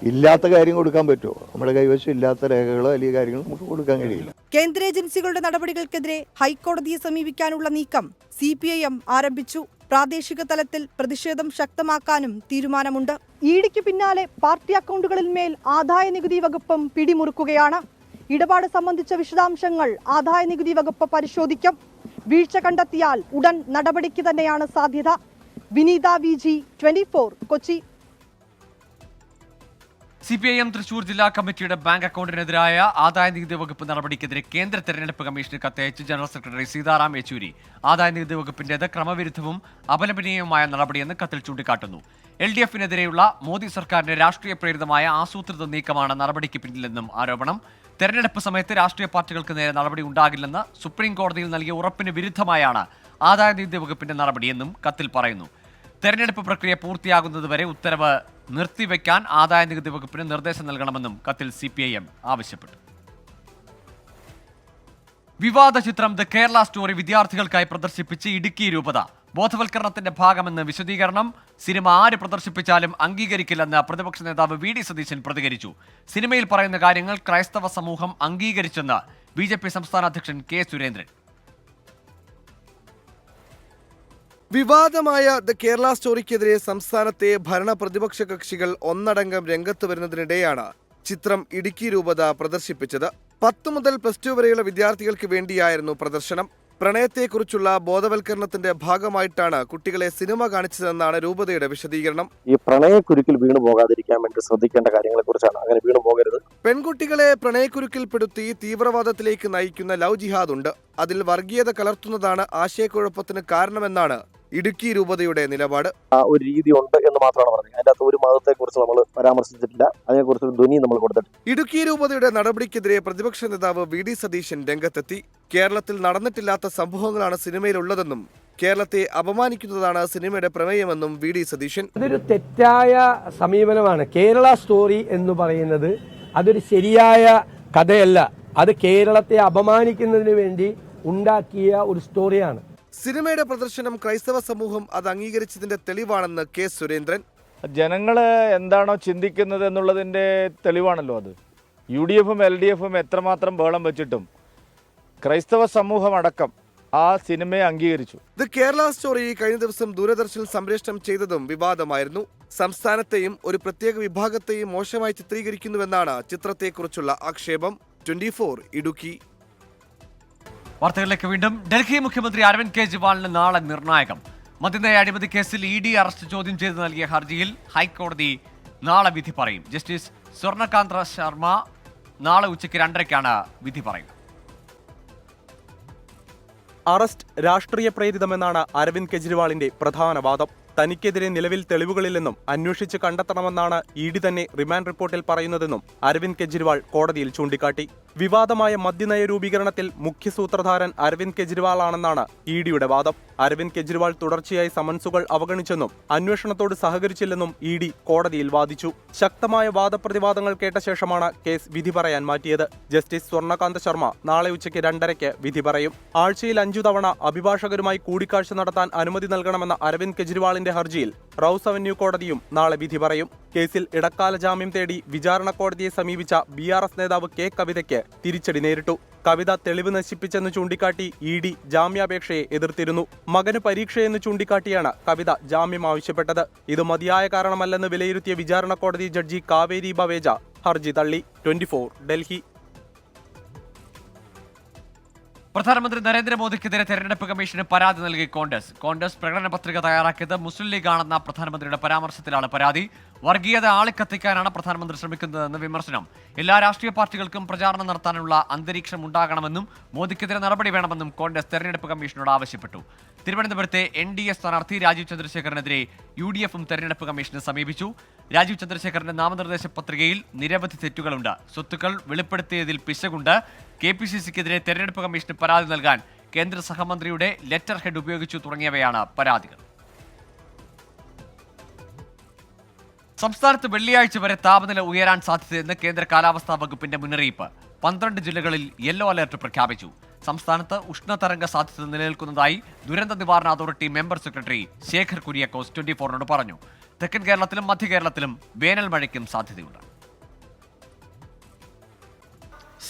ഇല്ലാത്ത കാര്യം കൊടുക്കാൻ പറ്റുമോ? നമ്മുടെ കൈവശം ഇല്ലാത്ത രേഖകളോ അല്ലെങ്കിൽ കാര്യങ്ങളോ നമുക്ക് കൊടുക്കാൻ കഴിയില്ല. കേന്ദ്ര ഏജൻസികളുടെ നടപടികൾക്കെതിരെ ഹൈക്കോടതിയെ സമീപിക്കാനുള്ള നീക്കം CPIM ആരംഭിച്ചു. പ്രാദേശിക തലത്തിൽ പ്രതിഷേധം ശക്തമാക്കാനും തീരുമാനമുണ്ട്. EDക്ക് പിന്നാലെ പാർട്ടി അക്കൗണ്ടുകളിൽ മേൽ ആദായനികുതി വകുപ്പും പിടിമുറുക്കുകയാണ്. ഇടപാട് സംബന്ധിച്ച വിശദാംശങ്ങൾ ആദായനികുതി വകുപ്പ് പരിശോധിക്കും. വീഴ്ച കണ്ടെത്തിയാൽ ഉടൻ നടപടിക്ക് തന്നെയാണ് സാധ്യത. വിനീത VG 24 കൊച്ചി. CPIM തൃശൂർ ജില്ലാ കമ്മിറ്റിയുടെ ബാങ്ക് അക്കൗണ്ടിനെതിരായ ആദായനികുതി വകുപ്പ് നടപടിക്കെതിരെ കേന്ദ്ര തെരഞ്ഞെടുപ്പ് കമ്മീഷന് കത്തയച്ച് ജനറൽ സെക്രട്ടറി സീതാറാം യെച്ചൂരി. ആദായനികുതി വകുപ്പിന്റേത് ക്രമവിരുദ്ധവും അപലപനീയവുമായ നടപടിയെന്ന് കത്തിൽ ചൂണ്ടിക്കാട്ടുന്നു. LDFനെതിരെയുള്ള മോദി സർക്കാരിന്റെ രാഷ്ട്രീയ പ്രേരിതമായ ആസൂത്രിത നീക്കമാണ് നടപടിക്ക് പിന്നിലെന്നും ആരോപണം. തെരഞ്ഞെടുപ്പ് സമയത്ത് രാഷ്ട്രീയ പാർട്ടികൾക്ക് നേരെ നടപടി ഉണ്ടാകില്ലെന്ന് സുപ്രീം കോടതിയിൽ നൽകിയ ഉറപ്പിന് വിരുദ്ധമായാണ് ആദായനികുതി വകുപ്പിന്റെ നടപടിയെന്നും കത്തിൽ പറയുന്നു. തെരഞ്ഞെടുപ്പ് പ്രക്രിയ പൂർത്തിയാകുന്നതുവരെ ഉത്തരവ് നിർത്തിവെക്കാൻ ആദായനികുതി വകുപ്പിന് നിർദ്ദേശം നൽകണമെന്നും കത്തിൽ CPIM ആവശ്യപ്പെട്ടു. വിവാദ ചിത്രം ദ കേരള സ്റ്റോറി വിദ്യാർത്ഥികൾക്കായി പ്രദർശിപ്പിച്ച് ഇടുക്കി രൂപത. ബോധവൽക്കരണത്തിന്റെ ഭാഗമെന്ന് വിശദീകരണം. സിനിമ ആര് പ്രദർശിപ്പിച്ചാലും അംഗീകരിക്കില്ലെന്ന് പ്രതിപക്ഷ നേതാവ് VD സതീശൻ പ്രതികരിച്ചു. സിനിമയിൽ പറയുന്ന കാര്യങ്ങൾ ക്രൈസ്തവ സമൂഹം അംഗീകരിച്ചെന്ന് BJP സംസ്ഥാന അധ്യക്ഷൻ K സുരേന്ദ്രൻ. വിവാദമായ ദ കേരള സ്റ്റോറിക്കെതിരെ സംസ്ഥാനത്തെ ഭരണ പ്രതിപക്ഷ കക്ഷികൾ ഒന്നടങ്കം രംഗത്ത് വരുന്നതിനിടെയാണ് ചിത്രം ഇടുക്കി രൂപത പ്രദർശിപ്പിച്ചത്. 10 മുതൽ +2 വരെയുള്ള വിദ്യാർത്ഥികൾക്ക് വേണ്ടിയായിരുന്നു പ്രദർശനം. പ്രണയത്തെക്കുറിച്ചുള്ള ബോധവൽക്കരണത്തിന്റെ ഭാഗമായിട്ടാണ് കുട്ടികളെ സിനിമ കാണിച്ചതെന്നാണ് രൂപതയുടെ വിശദീകരണം. ഈ പ്രണയക്കുരുക്കിൽ വീണു പോകാതിരിക്കാൻ വേണ്ടി ശ്രദ്ധിക്കേണ്ട കാര്യങ്ങളെ കുറിച്ചാണ്. അങ്ങനെ വീണു പോകരുത്. പെൺകുട്ടികളെ പ്രണയക്കുരുക്കിൽപ്പെടുത്തി തീവ്രവാദത്തിലേക്ക് നയിക്കുന്ന ലവ് ജിഹാദ് ഉണ്ട്. അതിൽ വർഗീയത കലർത്തുന്നതാണ് ആശയക്കുഴപ്പത്തിന് കാരണമെന്നാണ് ഇടുക്കി രൂപതയുടെ നിലപാട്. ഒരു രീതി ഉണ്ട് എന്ന് മാത്രമാണ് പറഞ്ഞത്. അതിന്റെ അകത്ത് ഒരു മതത്തെ കുറിച്ച് നമ്മൾ പരാമർശിച്ചിട്ടില്ല. അതിനെക്കുറിച്ച് ഒരു ധ്വനി നമ്മൾ കൊടുത്തിട്ടില്ല. ഇടുക്കി രൂപതയുടെ നടപടിക്കെതിരെ പ്രതിപക്ഷ നേതാവ് VD സതീശൻ രംഗത്തെത്തി. കേരളത്തിൽ നടന്നിട്ടില്ലാത്ത സംഭവങ്ങളാണ് സിനിമയിലുള്ളതെന്നും കേരളത്തെ അപമാനിക്കുന്നതാണ് സിനിമയുടെ പ്രമേയമെന്നും VD സതീശൻ. അതൊരു തെറ്റായ സമീപനമാണ്. കേരള സ്റ്റോറി എന്ന് പറയുന്നത് അതൊരു ശരിയായ കഥയല്ല. അത് കേരളത്തെ അപമാനിക്കുന്നതിന് വേണ്ടി ഉണ്ടാക്കിയ ഒരു സ്റ്റോറിയാണ്. സിനിമയുടെ പ്രദർശനം ക്രൈസ്തവ സമൂഹം അത് അംഗീകരിച്ചതിന്റെ തെളിവാണെന്ന് K സുരേന്ദ്രൻ. ജനങ്ങൾ എന്താണോ ചിന്തിക്കുന്നത് എന്നുള്ളതിൻ്റെ തെളിവാണല്ലോ അത്. UDFും LDFും എത്രമാത്രം ബഹളം വെച്ചിട്ടും ക്രൈസ്തവ സമൂഹം അടക്കം ആ സിനിമയെ അംഗീകരിച്ചു. ദ കേരള സ്റ്റോറി കഴിഞ്ഞ ദിവസം ദൂരദർശനിൽ സംപ്രേഷണം ചെയ്തതും വിവാദമായിരുന്നു. സംസ്ഥാനത്തെയും ഒരു പ്രത്യേക വിഭാഗത്തെയും മോശമായി ചിത്രീകരിക്കുന്നുവെന്നാണ് ചിത്രത്തെക്കുറിച്ചുള്ള ആക്ഷേപം. 24 ഇടുക്കി. വാർത്തകളിലേക്ക് വീണ്ടും. ഡൽഹി മുഖ്യമന്ത്രി അരവിന്ദ് കെജ്രിവാളിന് നാളെ നിർണായകം. മദ്യനയ അഴിമതി കേസിൽ ED അറസ്റ്റ് ചോദ്യം ചെയ്ത് നൽകിയ ഹർജിയിൽ ഹൈക്കോടതി നാളെ വിധി പറയും. ജസ്റ്റിസ് സ്വർണകാന്ത ശർമ്മ നാളെ ഉച്ചയ്ക്ക് 2:30 വിധി പറയുക. അറസ്റ്റ് രാഷ്ട്രീയ പ്രേരിതമെന്നാണ് അരവിന്ദ് കെജ്രിവാളിന്റെ പ്രധാന വാദം. തനിക്കെതിരെ നിലവിൽ തെളിവുകളില്ലെന്നും അന്വേഷിച്ച് കണ്ടെത്തണമെന്നാണ് ED തന്നെ റിമാൻഡ് റിപ്പോർട്ടിൽ പറയുന്നതെന്നും അരവിന്ദ് കെജ്രിവാൾ കോടതിയിൽ ചൂണ്ടിക്കാട്ടി. വിവാദമായ മദ്യനയ രൂപീകരണത്തിൽ മുഖ്യ സൂത്രധാരൻ അരവിന്ദ് കെജ്രിവാൾ ആണെന്നാണ് EDയുടെ വാദം. അരവിന്ദ് കെജ്രിവാൾ തുടർച്ചയായി സമൻസുകൾ അവഗണിച്ചെന്നും അന്വേഷണത്തോട് സഹകരിച്ചില്ലെന്നും ED കോടതിയിൽ വാദിച്ചു. ശക്തമായ വാദപ്രതിവാദങ്ങൾ കേട്ട ശേഷമാണ് കേസ് വിധി പറയാൻ മാറ്റിയത്. ജസ്റ്റിസ് സ്വർണകാന്ത ശർമ്മ നാളെ ഉച്ചയ്ക്ക് 2:30 വിധി പറയും. ആഴ്ചയിൽ 5 തവണ അഭിഭാഷകരുമായി കൂടിക്കാഴ്ച നടത്താൻ അനുമതി നൽകണമെന്ന അരവിന്ദ് കെജ്രിവാളിന്റെ ഹർജിയിൽ റൌസ് അവന്യൂ കോടതിയും നാളെ വിധി പറയും. കേസിൽ ഇടക്കാല ജാമ്യം തേടി വിചാരണ കോടതിയെ സമീപിച്ച BRS നേതാവ് K കവിതയ്ക്ക് തിരിച്ചടി നേരിട്ടു. കവിത തെളിവ് നശിപ്പിച്ചെന്ന് ചൂണ്ടിക്കാട്ടി ED ജാമ്യാപേക്ഷയെ എതിർത്തിരുന്നു. മകന് പരീക്ഷയെന്ന് ചൂണ്ടിക്കാട്ടിയാണ് കവിത ജാമ്യം ആവശ്യപ്പെട്ടത്. ഇത് മതിയായ കാരണമല്ലെന്ന് വിലയിരുത്തിയ വിചാരണ കോടതി ജഡ്ജി കാവേരി ബവേജ ഹർജി തള്ളി. 24 ഡൽഹി. പ്രധാനമന്ത്രി നരേന്ദ്രമോദിക്കെതിരെ തെരഞ്ഞെടുപ്പ് കമ്മീഷന് പരാതി നൽകി കോൺഗ്രസ് പ്രകടന പത്രിക തയ്യാറാക്കിയത് മുസ്ലിം ലീഗ് ആണെന്ന പ്രധാനമന്ത്രിയുടെ പരാമർശത്തിലാണ് പരാതി. വർഗീയത ആളിക്കത്തിക്കാനാണ് പ്രധാനമന്ത്രി ശ്രമിക്കുന്നതെന്ന് വിമർശനം. എല്ലാ രാഷ്ട്രീയ പാർട്ടികൾക്കും പ്രചാരണം നടത്താനുള്ള അന്തരീക്ഷം ഉണ്ടാകണമെന്നും മോദിക്കെതിരെ നടപടി വേണമെന്നും കോൺഗ്രസ് തെരഞ്ഞെടുപ്പ് കമ്മീഷനോട് ആവശ്യപ്പെട്ടു. തിരുവനന്തപുരത്തെ NDA സ്ഥാനാർത്ഥി രാജീവ് ചന്ദ്രശേഖറിനെതിരെ UDFും തെരഞ്ഞെടുപ്പ് കമ്മീഷനെ സമീപിച്ചു. രാജീവ് ചന്ദ്രശേഖറിന്റെ നാമനിർദ്ദേശ പത്രികയിൽ നിരവധി തെറ്റുകളുണ്ട്. സ്വത്തുക്കൾ വെളിപ്പെടുത്തിയതിൽ പിശകുണ്ട്. KPCCക്കെതിരെ തെരഞ്ഞെടുപ്പ് കമ്മീഷന് പരാതി നൽകാൻ കേന്ദ്ര സഹമന്ത്രിയുടെ ലെറ്റർ ഹെഡ് ഉപയോഗിച്ചു തുടങ്ങിയവയാണ് പരാതികൾ. സംസ്ഥാനത്ത് വെള്ളിയാഴ്ച വരെ താപനില ഉയരാൻ സാധ്യതയെന്ന് കേന്ദ്ര കാലാവസ്ഥാ വകുപ്പിന്റെ മുന്നറിയിപ്പ്. 12 ജില്ലകളിൽ യെല്ലോ അലർട്ട് പ്രഖ്യാപിച്ചു. സംസ്ഥാനത്ത് ഉഷ്ണതരംഗ സാധ്യത നിലനിൽക്കുന്നതായി ദുരന്ത നിവാരണ authority member secretary Sekhar Kuriakose 24നോട് പറഞ്ഞു. തെക്കൻ കേരളത്തിലും മധ്യ കേരളത്തിലും വേനൽ മഴയ്ക്കും സാധ്യതയുണ്ട്.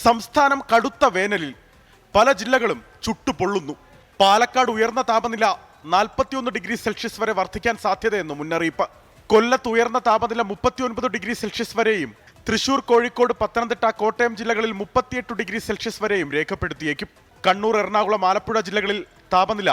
സംസ്ഥാനം കടുത്ത വേനലിൽ പല ജില്ലകളും ചുട്ടുപൊള്ളുന്നു. പാലക്കാട് ഉയർന്ന താപനില 41 ഡിഗ്രി സെൽഷ്യസ് വരെ വർദ്ധിക്കാൻ സാധ്യതയെന്ന് മുന്നറിയിപ്പ്. കൊല്ലത്ത് ഉയർന്ന താപനില 39 ഡിഗ്രി സെൽഷ്യസ് വരെയും തൃശൂർ, കോഴിക്കോട്, പത്തനംതിട്ട, കോട്ടയം ജില്ലകളിൽ 38 ഡിഗ്രി സെൽഷ്യസ് വരെയും രേഖപ്പെടുത്തിയേക്കും. കണ്ണൂർ, എറണാകുളം, ആലപ്പുഴ ജില്ലകളിൽ താപനില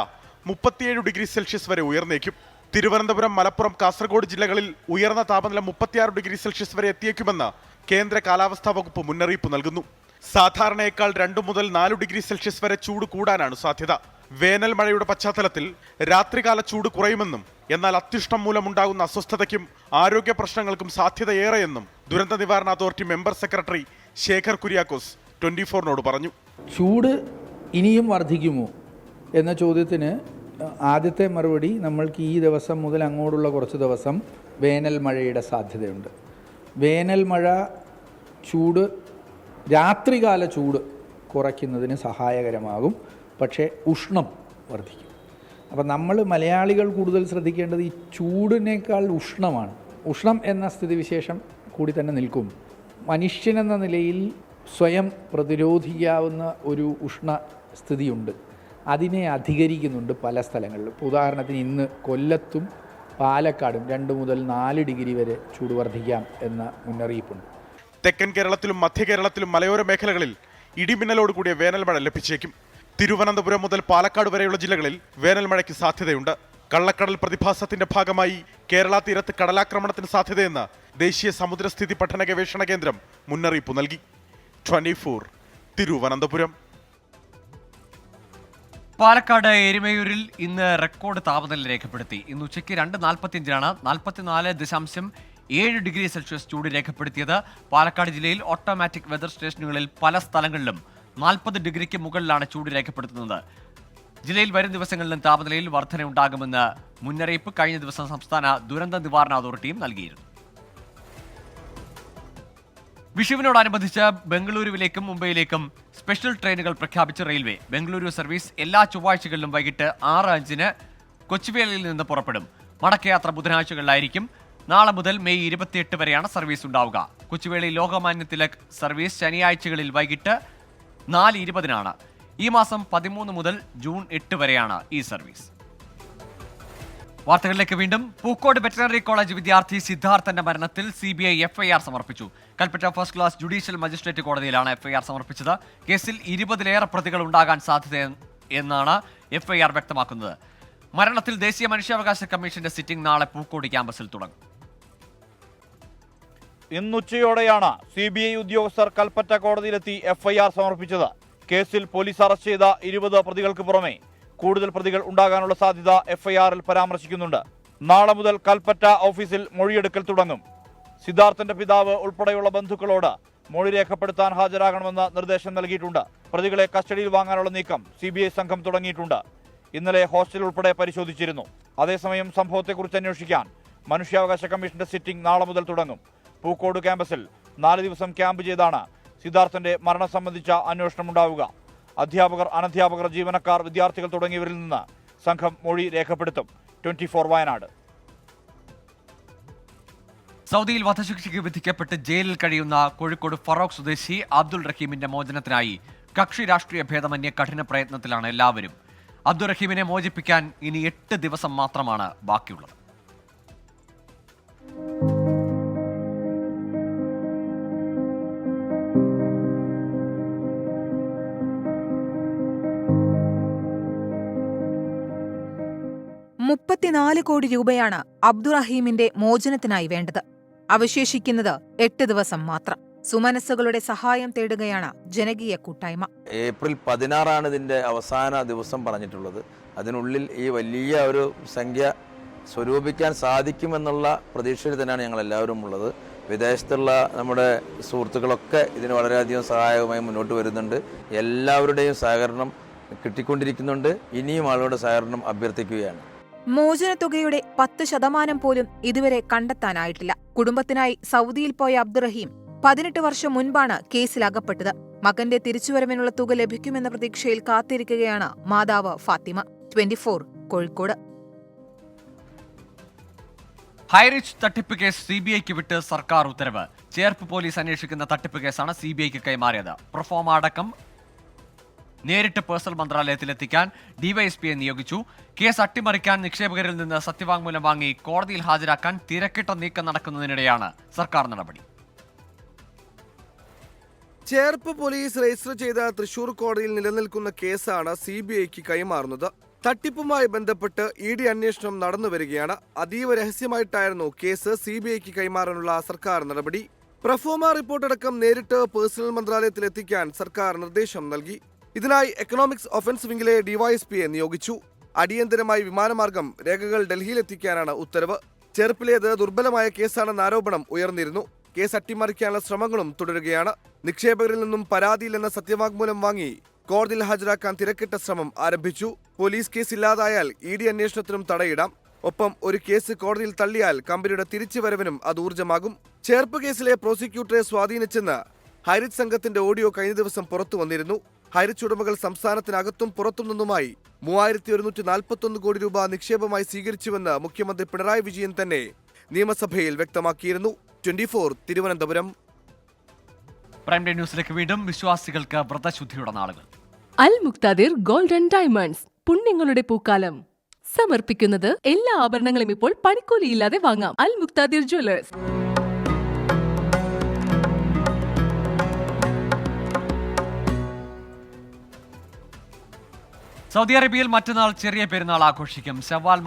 37 ഡിഗ്രി സെൽഷ്യസ് വരെ ഉയർന്നേക്കും. തിരുവനന്തപുരം, മലപ്പുറം, കാസർഗോഡ് ജില്ലകളിൽ ഉയർന്ന താപനില 36 ഡിഗ്രി സെൽഷ്യസ് വരെ എത്തിയേക്കുമെന്ന് കേന്ദ്ര കാലാവസ്ഥാ വകുപ്പ് മുന്നറിയിപ്പ് നൽകുന്നു. സാധാരണയേക്കാൾ 2 മുതൽ 4 ഡിഗ്രി സെൽഷ്യസ് വരെ ചൂട് കൂടാനാണ് സാധ്യത. വേനൽ മഴയുടെ പശ്ചാത്തലത്തിൽ രാത്രികാല ചൂട് കുറയുമെന്നും എന്നാൽ അത്യുഷ്ണം മൂലമുണ്ടാകുന്ന അസ്വസ്ഥതയ്ക്കും ആരോഗ്യ പ്രശ്നങ്ങൾക്കും സാധ്യതയേറെയെന്നും ദുരന്ത നിവാരണ authority member secretary Sekhar Kuriakose 24നോട് പറഞ്ഞു. ചൂട് ഇനിയും വർദ്ധിക്കുമോ എന്ന ചോദ്യത്തിന് ആദ്യത്തെ മറുപടി, നമ്മൾക്ക് ഈ ദിവസം മുതൽ അങ്ങോട്ടുള്ള കുറച്ച് ദിവസം വേനൽ മഴയുടെ സാധ്യതയുണ്ട്. വേനൽ മഴ ചൂട്, രാത്രികാല ചൂട് കുറയ്ക്കുന്നതിന് സഹായകരമാകും. പക്ഷേ ഉഷ്ണം വർദ്ധിക്കും. അപ്പം നമ്മൾ മലയാളികൾ കൂടുതൽ ശ്രദ്ധിക്കേണ്ടത് ഈ ചൂടിനേക്കാൾ ഉഷ്ണമാണ്. ഉഷ്ണം എന്ന സ്ഥിതിവിശേഷം കൂടി തന്നെ നിൽക്കും. മനുഷ്യനെന്ന നിലയിൽ സ്വയം പ്രതിരോധിക്കാവുന്ന ഒരു ഉഷ്ണ സ്ഥിതിയുണ്ട്. അതിനെ അധികരിക്കുന്നുണ്ട് പല സ്ഥലങ്ങളിലും. ഉദാഹരണത്തിന് ഇന്ന് കൊല്ലത്തും പാലക്കാടും 2 മുതൽ 4 ഡിഗ്രി വരെ ചൂട് വർദ്ധിക്കാം എന്ന മുന്നറിയിപ്പുണ്ട്. തെക്കൻ കേരളത്തിലും മധ്യ കേരളത്തിലും മലയോര മേഖലകളിൽ ഇടിമിന്നലോട് കൂടിയ വേനൽ മഴ ലഭിച്ചേക്കും. തിരുവനന്തപുരം മുതൽ പാലക്കാട് വരെയുള്ള ജില്ലകളിൽ വേനൽ മഴയ്ക്ക് സാധ്യതയുണ്ട്. കള്ളക്കടൽ പ്രതിഭാസത്തിന്റെ ഭാഗമായി കേരള തീരത്ത് കടലാക്രമണത്തിന് സാധ്യതയെന്ന് ദേശീയ സമുദ്രസ്ഥിതി പഠന ഗവേഷണ കേന്ദ്രം മുന്നറിയിപ്പ് നൽകി. 24 തിരുവനന്തപുരം. പാലക്കാട് എരുമയൂരിൽ ഇന്ന് റെക്കോർഡ് താപനില രേഖപ്പെടുത്തി. ഇന്ന് ഉച്ചയ്ക്ക് 2:45 44.7 ഡിഗ്രി സെൽഷ്യസ് ചൂട് രേഖപ്പെടുത്തിയത്. പാലക്കാട് ജില്ലയിൽ ഓട്ടോമാറ്റിക് വെതർ സ്റ്റേഷനുകളിൽ പല സ്ഥലങ്ങളിലും 40 ഡിഗ്രിക്ക് മുകളിലാണ് ചൂട് രേഖപ്പെടുത്തുന്നത്. ജില്ലയിൽ വരും ദിവസങ്ങളിലും താപനിലയിൽ വർധനയുണ്ടാകുമെന്ന് മുന്നറിയിപ്പ് കഴിഞ്ഞ ദിവസം സംസ്ഥാന ദുരന്ത നിവാരണ അതോറിറ്റിയും നൽകിയിരുന്നു. വിഷുവിനോടനുബന്ധിച്ച് ബംഗളൂരുവിലേക്കും മുംബൈയിലേക്കും സ്പെഷ്യൽ ട്രെയിനുകൾ പ്രഖ്യാപിച്ച റെയിൽവേ. ബംഗളൂരു സർവീസ് എല്ലാ ചൊവ്വാഴ്ചകളിലും വൈകിട്ട് 6:05 കൊച്ചുവേളിയിൽ നിന്ന് പുറപ്പെടും. മടക്കയാത്ര ബുധനാഴ്ചകളിലായിരിക്കും. നാളെ മുതൽ മെയ് 28 വരെയാണ് സർവീസ് ഉണ്ടാവുക. കൊച്ചുവേളി ലോകമാന്യ തിലക് സർവീസ് ശനിയാഴ്ചകളിൽ വൈകിട്ട് 4:20 ഈ മാസം 13 മുതൽ ജൂൺ 8 വരെയാണ് ഈ സർവീസ്. വാർത്തകളിലേക്ക് വീണ്ടും. പൂക്കോട് വെറ്ററിനറി കോളേജ് വിദ്യാർത്ഥി സിദ്ധാർത്ഥന്റെ മരണത്തിൽ CBI FIR സമർപ്പിച്ചു. Kalpetta first class judicial magistrate കോടതിയിലാണ് FIR സമർപ്പിച്ചത്. കേസിൽ 20-ലേറെ പ്രതികൾ ഉണ്ടാകാൻ സാധ്യത എന്നാണ് FIR വ്യക്തമാക്കുന്നത്. മരണത്തിൽ ദേശീയ മനുഷ്യാവകാശ കമ്മീഷന്റെ സിറ്റിംഗ് നാളെ പൂക്കോട് ക്യാമ്പസിൽ തുടങ്ങും. ഇന്നുച്ചയോടെയാണ് CBI ഉദ്യോഗസ്ഥർ കൽപ്പറ്റ കോടതിയിലെത്തി FIR സമർപ്പിച്ചത്. കേസിൽ പോലീസ് അറസ്റ്റ് ചെയ്ത 20 പ്രതികൾക്ക് പുറമെ കൂടുതൽ പ്രതികൾ ഉണ്ടാകാനുള്ള സാധ്യത FIR-ൽ പരാമർശിക്കുന്നുണ്ട്. നാളെ മുതൽ കൽപ്പറ്റ ഓഫീസിൽ മൊഴിയെടുക്കൽ തുടങ്ങും. സിദ്ധാർത്ഥന്റെ പിതാവ് ഉൾപ്പെടെയുള്ള ബന്ധുക്കളോട് മൊഴി രേഖപ്പെടുത്താൻ ഹാജരാകണമെന്ന് നിർദ്ദേശം നൽകിയിട്ടുണ്ട്. പ്രതികളെ കസ്റ്റഡിയിൽ വാങ്ങാനുള്ള നീക്കം CBI സംഘം തുടങ്ങിയിട്ടുണ്ട്. ഇന്നലെ ഹോസ്റ്റൽ ഉൾപ്പെടെ പരിശോധിച്ചിരുന്നു. അതേസമയം സംഭവത്തെക്കുറിച്ച് അന്വേഷിക്കാൻ മനുഷ്യാവകാശ കമ്മീഷന്റെ സിറ്റിംഗ് നാളെ മുതൽ തുടങ്ങും. പൂക്കോട് ക്യാമ്പസിൽ 4 ദിവസം ക്യാമ്പ് ചെയ്താണ് സിദ്ധാർത്ഥന്റെ മരണം സംബന്ധിച്ച അന്വേഷണം ഉണ്ടാവുക. അധ്യാപകർ, അനധ്യാപകർ, ജീവനക്കാർ, വിദ്യാർത്ഥികൾ തുടങ്ങിയവരിൽ നിന്ന് സംഘം മൊഴി രേഖപ്പെടുത്തും. 24 വയനാട്. സൗദിയിൽ വധശിക്ഷയ്ക്ക് വിധിക്കപ്പെട്ട് ജയിലിൽ കഴിയുന്ന കോഴിക്കോട് ഫറോക്ക് സ്വദേശി അബ്ദുൾ റഹീമിന്റെ മോചനത്തിനായി കക്ഷി രാഷ്ട്രീയ ഭേദമന്യേ കഠിന പ്രയത്നത്തിലാണ് എല്ലാവരും. അബ്ദുറഹീമിനെ മോചിപ്പിക്കാൻ ഇനി 8 ദിവസം മാത്രമാണ് ബാക്കിയുള്ളത്. $34 കോടി രൂപയാണ് അബ്ദുറഹീമിന്റെ മോചനത്തിനായി വേണ്ടത്. അവശേഷിക്കുന്നത് 8 ദിവസം മാത്രം. സുമനസ്സുകളുടെ സഹായം തേടുകയാണ് ജനകീയ കൂട്ടായ്മ. ഏപ്രിൽ 16 ഇതിൻ്റെ അവസാന ദിവസം പറഞ്ഞിട്ടുള്ളത്. അതിനുള്ളിൽ ഈ വലിയ ഒരു സംഖ്യ സ്വരൂപിക്കാൻ സാധിക്കുമെന്നുള്ള പ്രതീക്ഷയിൽ തന്നെയാണ് ഞങ്ങൾ എല്ലാവരും ഉള്ളത്. വിദേശത്തുള്ള നമ്മുടെ സുഹൃത്തുക്കളൊക്കെ ഇതിന് വളരെയധികം സഹായകമായി മുന്നോട്ട് വരുന്നുണ്ട്. എല്ലാവരുടെയും സഹകരണം കിട്ടിക്കൊണ്ടിരിക്കുന്നുണ്ട്. ഇനിയും ആളുകളുടെ സഹകരണം അഭ്യർത്ഥിക്കുകയാണ്. മോചനത്തുകയുടെ 10% പോലും ഇതുവരെ കണ്ടെത്താനായിട്ടില്ല. കുടുംബത്തിനായി സൗദിയിൽ പോയ അബ്ദുറഹീം 18 വർഷം മുൻപാണ് കേസിൽ അകപ്പെട്ടത്. മകന്റെ തിരിച്ചുവരവിനുള്ള തുക ലഭിക്കുമെന്ന പ്രതീക്ഷയിൽ കാത്തിരിക്കുകയാണ് മാതാവ് ഫാത്തിമ. 24 കോഴിക്കോട്. ഹൈറിച്ച് തട്ടിപ്പ് കേസ് CBIക്ക് വിട്ട് സർക്കാർ ഉത്തരവ്. ചേർപ്പ് പോലീസ് അന്വേഷിക്കുന്ന തട്ടിപ്പ് കേസാണ് CBIക്ക് കൈമാറിയത്. പ്രൊഫോമ അടക്കം നേരിട്ട് പേഴ്സണൽ മന്ത്രാലയത്തിലെത്തിക്കാൻ ഡിവൈഎസ്പിയെ നിയോഗിച്ചു. കേസ് അട്ടിമറിക്കാൻ നിക്ഷേപകരിൽ നിന്ന് സത്യവാങ്മൂലം വാങ്ങി കോടതിയിൽ ഹാജരാക്കാൻ തിരക്കിട്ട നീക്കം നടക്കുന്നതിനിടെയാണ് സർക്കാർ നടപടി. ചേർപ്പ് പോലീസ് രജിസ്റ്റർ ചെയ്ത തൃശൂർ കോടതിയിൽ നിലനിൽക്കുന്ന കേസാണ് CBIക്ക് കൈമാറുന്നത്. തട്ടിപ്പുമായി ബന്ധപ്പെട്ട് ED അന്വേഷണം നടന്നുവരികയാണ്. അതീവ രഹസ്യമായിട്ടായിരുന്നു കേസ് CBIക്ക് കൈമാറാനുള്ള സർക്കാർ നടപടി. പ്രഫോമ റിപ്പോർട്ടടക്കം നേരിട്ട് പേഴ്സണൽ മന്ത്രാലയത്തിലെത്തിക്കാൻ സർക്കാർ നിർദ്ദേശം നൽകി. ഇതിനായി എക്കണോമിക്സ് ഒഫൻസ് വിംഗിലെ ഡിവൈഎസ്പിയെ നിയോഗിച്ചു. അടിയന്തരമായി വിമാനമാർഗം രേഖകൾ ഡൽഹിയിലെത്തിക്കാനാണ് ഉത്തരവ്. ചേർപ്പിലേത് ദുർബലമായ കേസാണെന്ന ആരോപണം ഉയർന്നിരുന്നു. കേസ് അട്ടിമറിക്കാനുള്ള ശ്രമങ്ങളും തുടരുകയാണ്. നിക്ഷേപകരിൽ നിന്നും പരാതിയില്ലെന്ന സത്യവാങ്മൂലം വാങ്ങി കോടതിയിൽ ഹാജരാക്കാൻ തിരക്കിട്ട ശ്രമം ആരംഭിച്ചു. പോലീസ് കേസ് ഇല്ലാതായാൽ ED അന്വേഷണത്തിനും തടയിടാം. ഒപ്പം ഒരു കേസ് കോടതിയിൽ തള്ളിയാൽ കമ്പനിയുടെ തിരിച്ചുവരവിനും അത് ഊർജ്ജമാകും. ചേർപ്പ് കേസിലെ പ്രോസിക്യൂട്ടറെ സ്വാധീനിച്ചെന്ന് ഹൈറിച്ച് സംഘത്തിന്റെ ഓഡിയോ കഴിഞ്ഞ ദിവസം പുറത്തു വന്നിരുന്നു. ഹൈറിച്ച് ഉടമകൾ സംസ്ഥാനത്തിനകത്തും പുറത്തും നിന്നുമായി 3141 കോടി രൂപ നിക്ഷേപമായി സ്വീകരിച്ചുവെന്ന് മുഖ്യമന്ത്രി പിണറായി വിജയൻ തന്നെ നിയമസഭയിൽ വ്യക്തമാക്കിയിരുന്നു. 24 തിരുവനന്തപുരം. പ്രൈം ഡേ ന്യൂസിലേക്ക് വീണ്ടും. വിശ്വാസികൾക്ക് വ്രതശുദ്ധിയുടെ നാളുകൾ. അൽ മുക്താദിർ ഗോൾഡൻ ഡയമണ്ട്സ് പുണ്യങ്ങളുടെ പൂക്കാലം സമർപ്പിക്കുന്നത് എല്ലാ ആഭരണങ്ങളും ഇപ്പോൾ പണിക്കൂലിയില്ലാതെ വാങ്ങാം. അൽ മുക്താദിർ ജ്വല്ലേഴ്സ്. സൗദി അറേബ്യയിൽ മറ്റന്നാൾ ചെറിയ പെരുന്നാൾ ആഘോഷിക്കും. ശവ്വാൽ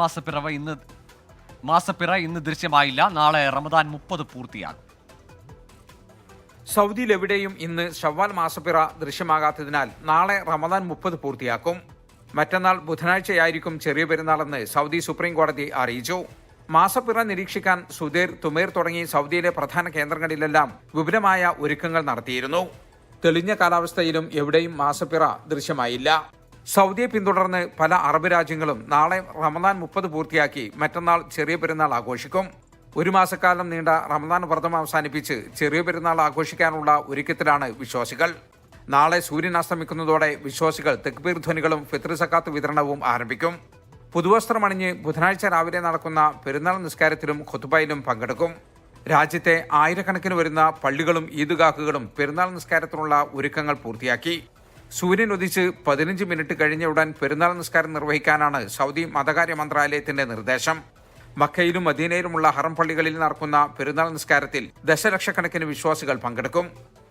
മാസപ്പിറ ഇന്ന് ദൃശ്യമായില്ല. നാളെ റമദാൻ 30 പൂർത്തിയാകും. സൗദിയിൽ എവിടെയും ഇന്ന് ശവ്വാൽ മാസപ്പിറ ദൃശ്യമാകാത്തതിനാൽ നാളെ റമദാൻ 30 പൂർത്തിയാക്കും. മറ്റന്നാൾ ബുധനാഴ്ചയായിരിക്കും ചെറിയ പെരുന്നാളെന്ന് സൗദി സുപ്രീം കോടതി അറിയിച്ചു. മാസപ്പിറ നിരീക്ഷിക്കാൻ സുദേർ, തുമേർ തുടങ്ങി സൗദിയിലെ പ്രധാന കേന്ദ്രങ്ങളിലെല്ലാം വിപുലമായ ഒരുക്കങ്ങൾ നടത്തിയിരുന്നു. തെളിഞ്ഞ കാലാവസ്ഥയിലും എവിടെയും മാസപ്പിറ ദൃശ്യമായില്ല. സൗദിയെ പിന്തുടർന്ന് പല അറബ് രാജ്യങ്ങളും നാളെ റമദാൻ 30 പൂർത്തിയാക്കി മറ്റന്നാൾ ചെറിയ പെരുന്നാൾ ആഘോഷിക്കും. 1 മാസക്കാലം നീണ്ട റമദാൻ വ്രതം അവസാനിപ്പിച്ച് ചെറിയ പെരുന്നാൾ ആഘോഷിക്കാനുള്ള ഒരുക്കത്തിലാണ് വിശ്വാസികൾ. നാളെ സൂര്യൻ അസ്തമിക്കുന്നതോടെ വിശ്വാസികൾ തക്ബീർ ധ്വനികളും ഫിത്ർ സക്കാത്ത് വിതരണവും ആരംഭിക്കും. പുതുവസ്ത്രമണിഞ്ഞ് ബുധനാഴ്ച രാവിലെ നടക്കുന്ന പെരുന്നാൾ നിസ്കാരത്തിലും ഖുത്ബയിലും പങ്കെടുക്കും. രാജ്യത്തെ ആയിരക്കണക്കിന് വരുന്ന പള്ളികളും ഈദ്ഗാഹുകളും പെരുന്നാൾ നിസ്കാരത്തിനുള്ള ഒരുക്കങ്ങൾ പൂർത്തിയാക്കി. സൂര്യൻ ഉദിച്ച് 15 മിനിറ്റ് കഴിഞ്ഞ ഉടൻ പെരുന്നാൾ നിസ്കാരം നിർവഹിക്കാനാണ് സൗദി മതകാര്യ മന്ത്രാലയത്തിന്റെ നിർദ്ദേശം. മക്കയിലും മദീനയിലുമുള്ള ഹറം പള്ളികളിൽ നടക്കുന്ന പെരുന്നാൾ നിസ്കാരത്തിൽ ദശലക്ഷക്കണക്കിന് വിശ്വാസികൾ പങ്കെടുക്കും.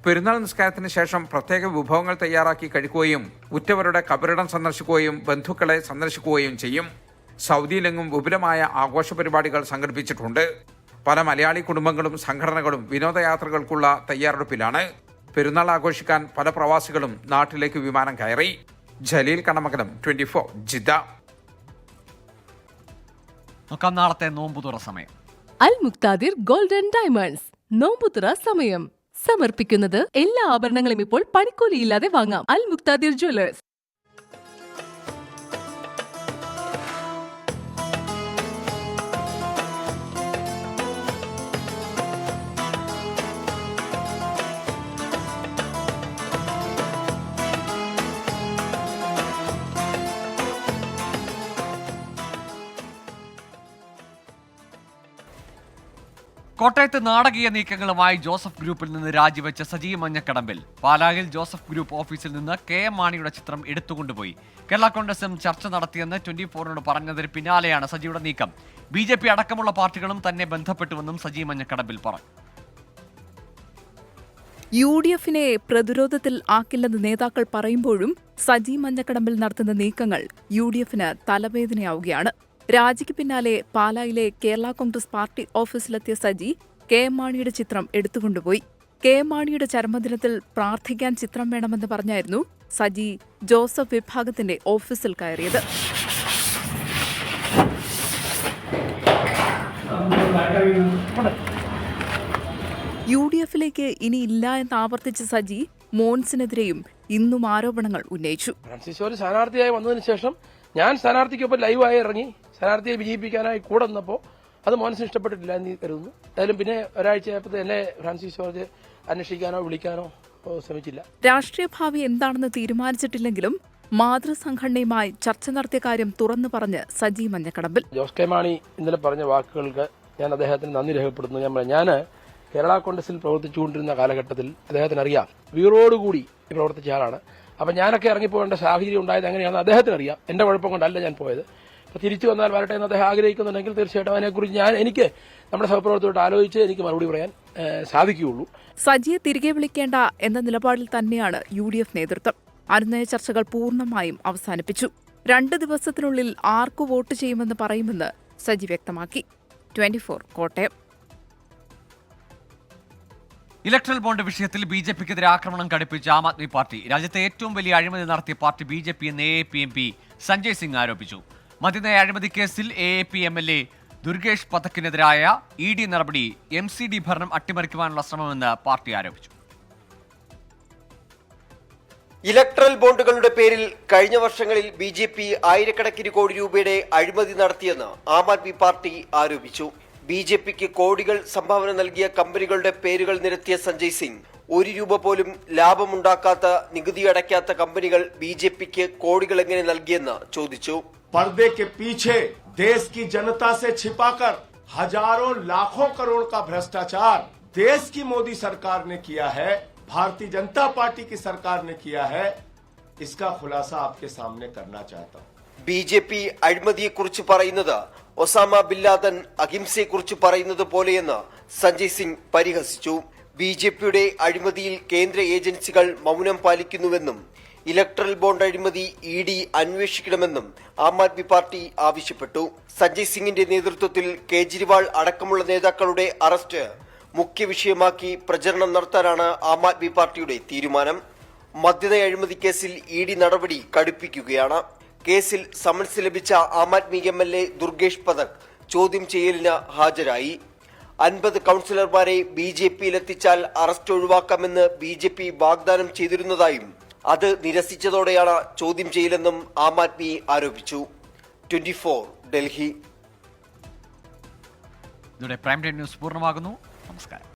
പെരുന്നാൾ നിസ്കാരത്തിന് ശേഷം പ്രത്യേക വിഭവങ്ങൾ തയ്യാറാക്കി കഴിക്കുകയും ഉറ്റവരുടെ കബറിടം സന്ദർശിക്കുകയും ബന്ധുക്കളെ സന്ദർശിക്കുകയും ചെയ്യും. സൗദിയിലെങ്ങും വിപുലമായ ആഘോഷ പരിപാടികൾ സംഘടിപ്പിച്ചിട്ടുണ്ട്. പല മലയാളി കുടുംബങ്ങളും സംഘടനകളും വിനോദയാത്രകൾക്കുള്ള തയ്യാറെടുപ്പിലാണ്. പെരുന്നാൾ ആഘോഷിക്കാൻ പല പ്രവാസികളും നാട്ടിലേക്ക് വിമാനം കയറി. ജലീൽ കണ്ണമംഗലം, 24 ജിദ്ദ. നോക്കാം നാളത്തെ നോമ്പുതുറ സമയം. അൽ മുക്താദിർ ഗോൾഡൻ ഡയമണ്ട്സ് നോമ്പുതുറ സമയം സമർപ്പിക്കുന്നത് എല്ലാ ആഭരണങ്ങളും ഇപ്പോൾ പണിക്കൂലിയില്ലാതെ വാങ്ങാം. അൽ മുക്താദിർ ജ്വല്ലേഴ്സ്. കോട്ടയത്ത് നാടകീയ നീക്കങ്ങളുമായി ജോസഫ് ഗ്രൂപ്പിൽ നിന്ന് രാജിവെച്ച സജി മഞ്ഞക്കടമ്പിൽ. പാലായിൽ ജോസഫ് ഗ്രൂപ്പ് ഓഫീസിൽ നിന്ന് KM മാണിയുടെ ചിത്രം എടുത്തുകൊണ്ടുപോയി. കേരള കോൺഗ്രസും ചർച്ച നടത്തിയെന്ന് 24നോട് പറഞ്ഞതിന് പിന്നാലെയാണ് സജിയുടെ നീക്കം. BJP അടക്കമുള്ള പാർട്ടികളും തന്നെ ബന്ധപ്പെട്ടുവെന്നും സജി മഞ്ഞക്കടമ്പിൽ പറഞ്ഞു. UDF-നെ പ്രതിരോധത്തിൽ ആക്കില്ലെന്ന് നേതാക്കൾ പറയുമ്പോഴും സജി മഞ്ഞക്കടമ്പിൽ നടത്തുന്ന നീക്കങ്ങൾ UDF-ന് തലവേദനയാവുകയാണ്. രാജിക്ക് പിന്നാലെ പാലായിലെ കേരള കോൺഗ്രസ് പാർട്ടി ഓഫീസിലെത്തിയ സജി KM മാണിയുടെ ചിത്രം എടുത്തുകൊണ്ടുപോയി. KM മാണിയുടെ ചരമദിനത്തിൽ പ്രാർത്ഥിക്കാൻ ചിത്രം വേണമെന്ന് പറഞ്ഞായിരുന്നു സജി ജോസഫ് വിഭാഗത്തിന്റെ ഓഫീസിൽ കയറിയത്. UDF-ലേക്ക് ഇനി ഇല്ല എന്ന് ആവർത്തിച്ച സജി മോൻസിനെതിരെയും ഇന്നും ആരോപണങ്ങൾ ഉന്നയിച്ചു. ഫ്രാൻസിസ് സ്ഥാനാർത്ഥിയായി വന്നതിന് ശേഷം ഞാൻ സ്ഥാനാർത്ഥിക്കൊപ്പം ലൈവായി ഇറങ്ങി സ്ഥാനാർത്ഥിയെ വിജയിപ്പിക്കാനായി കൂടെ നിന്നപ്പോൾ അത് മോൻസിന് ഇഷ്ടപ്പെട്ടിട്ടില്ല എന്ന് കരുതുന്നു. ഏതായാലും പിന്നെ ഒരാഴ്ചയായപ്പോൾ എന്നെ ഫ്രാൻസിസ് ജോർജ് അന്വേഷിക്കാനോ വിളിക്കാനോ ശ്രമിച്ചില്ല. രാഷ്ട്രീയ ഭാവി എന്താണെന്ന് തീരുമാനിച്ചിട്ടില്ലെങ്കിലും മാതൃസംഘടനയുമായി ചർച്ച നടത്തിയ കാര്യം തുറന്നു പറഞ്ഞ് സജി മഞ്ഞക്കടമ്പിൽ. ജോസ് കെ മാണി ഇന്നലെ പറഞ്ഞ വാക്കുകൾക്ക് ഞാൻ അദ്ദേഹത്തിന് നന്ദി രേഖപ്പെടുത്തുന്നു. ഞാൻ കേരള കോൺഗ്രസിൽ പ്രവർത്തിച്ചുകൊണ്ടിരുന്ന കാലഘട്ടത്തിൽ അദ്ദേഹത്തിന് അറിയാം, വീറോടുകൂടി പ്രവർത്തിച്ച ആളാണ്. അപ്പം ഞാനൊക്കെ ഇറങ്ങിപ്പോകേണ്ട സാഹചര്യം ഉണ്ടായത് എങ്ങനെയാണെന്ന് അദ്ദേഹത്തിന് അറിയാം. എന്റെ കുഴപ്പം കൊണ്ടല്ല ഞാൻ പോയത്. അപ്പോൾ തിരിച്ചു വന്നാൽ വരട്ടെ എന്ന് അദ്ദേഹം ആഗ്രഹിക്കുന്നുണ്ടെങ്കിൽ തീർച്ചയായിട്ടും അതിനെക്കുറിച്ച് എനിക്ക് നമ്മുടെ സഹപ്രവർത്തകരോട് ആലോചിച്ച് എനിക്ക് മറുപടി പറയാൻ സാധിക്കുകയുള്ളൂ. സജിയെ തിരികെ വിളിക്കേണ്ട എന്ന നിലപാടിൽ തന്നെയാണ് UDF നേതൃത്വം. അനുനയ ചർച്ചകൾ പൂർണ്ണമായും അവസാനിപ്പിച്ചു. 2 ദിവസത്തിനുള്ളിൽ ആർക്കു വോട്ട് ചെയ്യുമെന്ന് പറയുമെന്ന് സജി വ്യക്തമാക്കി. 24 കോട്ടയം. ഇലക്ട്രൽ ബോണ്ട് വിഷയത്തിൽ BJPക്കെതിരെ ആക്രമണം കടുപ്പിച്ച ആം ആദ്മി പാർട്ടി. രാജ്യത്തെ ഏറ്റവും വലിയ അഴിമതി നടത്തിയ പാർട്ടി BJP എന്ന് AAP MP സഞ്ജയ് സിംഗ് ആരോപിച്ചു. മദ്യനയ അഴിമതി കേസിൽ AAP MLA ദുർഗേഷ് പഥക്കിനെതിരായ ED നടപടി MCD ഭരണം അട്ടിമറിക്കുവാനുള്ള ശ്രമമെന്ന് പാർട്ടി ആരോപിച്ചു. ഇലക്ട്രൽ ബോണ്ടുകളുടെ പേരിൽ കഴിഞ്ഞ വർഷങ്ങളിൽ BJP ആയിരക്കണക്കിന് കോടി രൂപയുടെ അഴിമതി നടത്തിയെന്ന് ആം ആദ്മി പാർട്ടി ആരോപിച്ചു. BJPക്ക് കോടികൾ സംഭാവന നൽകിയ കമ്പനികളുടെ പേരുകൾ നിരത്തിയ സഞ്ജയ് സിംഗ് 1 രൂപ പോലും ലാഭമുണ്ടാക്കാത്ത, നികുതി അടയ്ക്കാത്ത കമ്പനികൾ BJPക്ക് കോടികൾ എങ്ങനെ നൽകിയെന്ന് ചോദിച്ചു. पर्दे के पीछे देश की जनता से छिपाकर हजारों लाखों करोड़ का भ्रष्टाचार देश की मोदी सरकार ने किया है, भारतीय जनता पार्टी की सरकार ने किया है. इसका खुलासा आपके सामने करना चाहता हूं. BJP അഴിമതിയെക്കുറിച്ച് പറയുന്നത് ഒസാമ ബിൻ ലാദൻ അഹിംസയെക്കുറിച്ച് പറയുന്നത് പോലെയെന്ന് സഞ്ജയ് സിംഗ് പരിഹസിച്ചു. BJPയുടെ അഴിമതിയിൽ കേന്ദ്ര ഏജൻസികൾ മൗനം പാലിക്കുന്നുവെന്നും ഇലക്ട്രൽ ബോണ്ട് അഴിമതി ED അന്വേഷിക്കണമെന്നും ആം ആദ്മി പാർട്ടി ആവശ്യപ്പെട്ടു. സഞ്ജയ് സിംഗിന്റെ നേതൃത്വത്തിൽ കേജ്രിവാൾ അടക്കമുള്ള നേതാക്കളുടെ അറസ്റ്റ് മുഖ്യ വിഷയമാക്കി പ്രചരണം നടത്താനാണ് ആം ആദ്മി പാർട്ടിയുടെ തീരുമാനം. മദ്യനയ അഴിമതി കേസിൽ ED നടപടി കടുപ്പിക്കുകയാണ്. കേസിൽ സമൻസ് ലഭിച്ച ആം ആദ്മി MLA ദുർഗേഷ് പഥക് ചോദ്യം ചെയ്യലിന് ഹാജരായി. 50 കൌൺസിലർമാരെ BJPയിലെത്തിച്ചാൽ അറസ്റ്റ് ഒഴിവാക്കാമെന്ന് BJP വാഗ്ദാനം ചെയ്തിരുന്നതായും അത് നിരസിച്ചതോടെയാണ് ചോദ്യം ചെയ്യലെന്നും ആം ആദ്മി ആരോപിച്ചു. 24 ഡൽഹി. ഇതോടെ പ്രൈം ടൈം ന്യൂസ് പൂർണ്ണമാകുന്നു. നമസ്കാരം.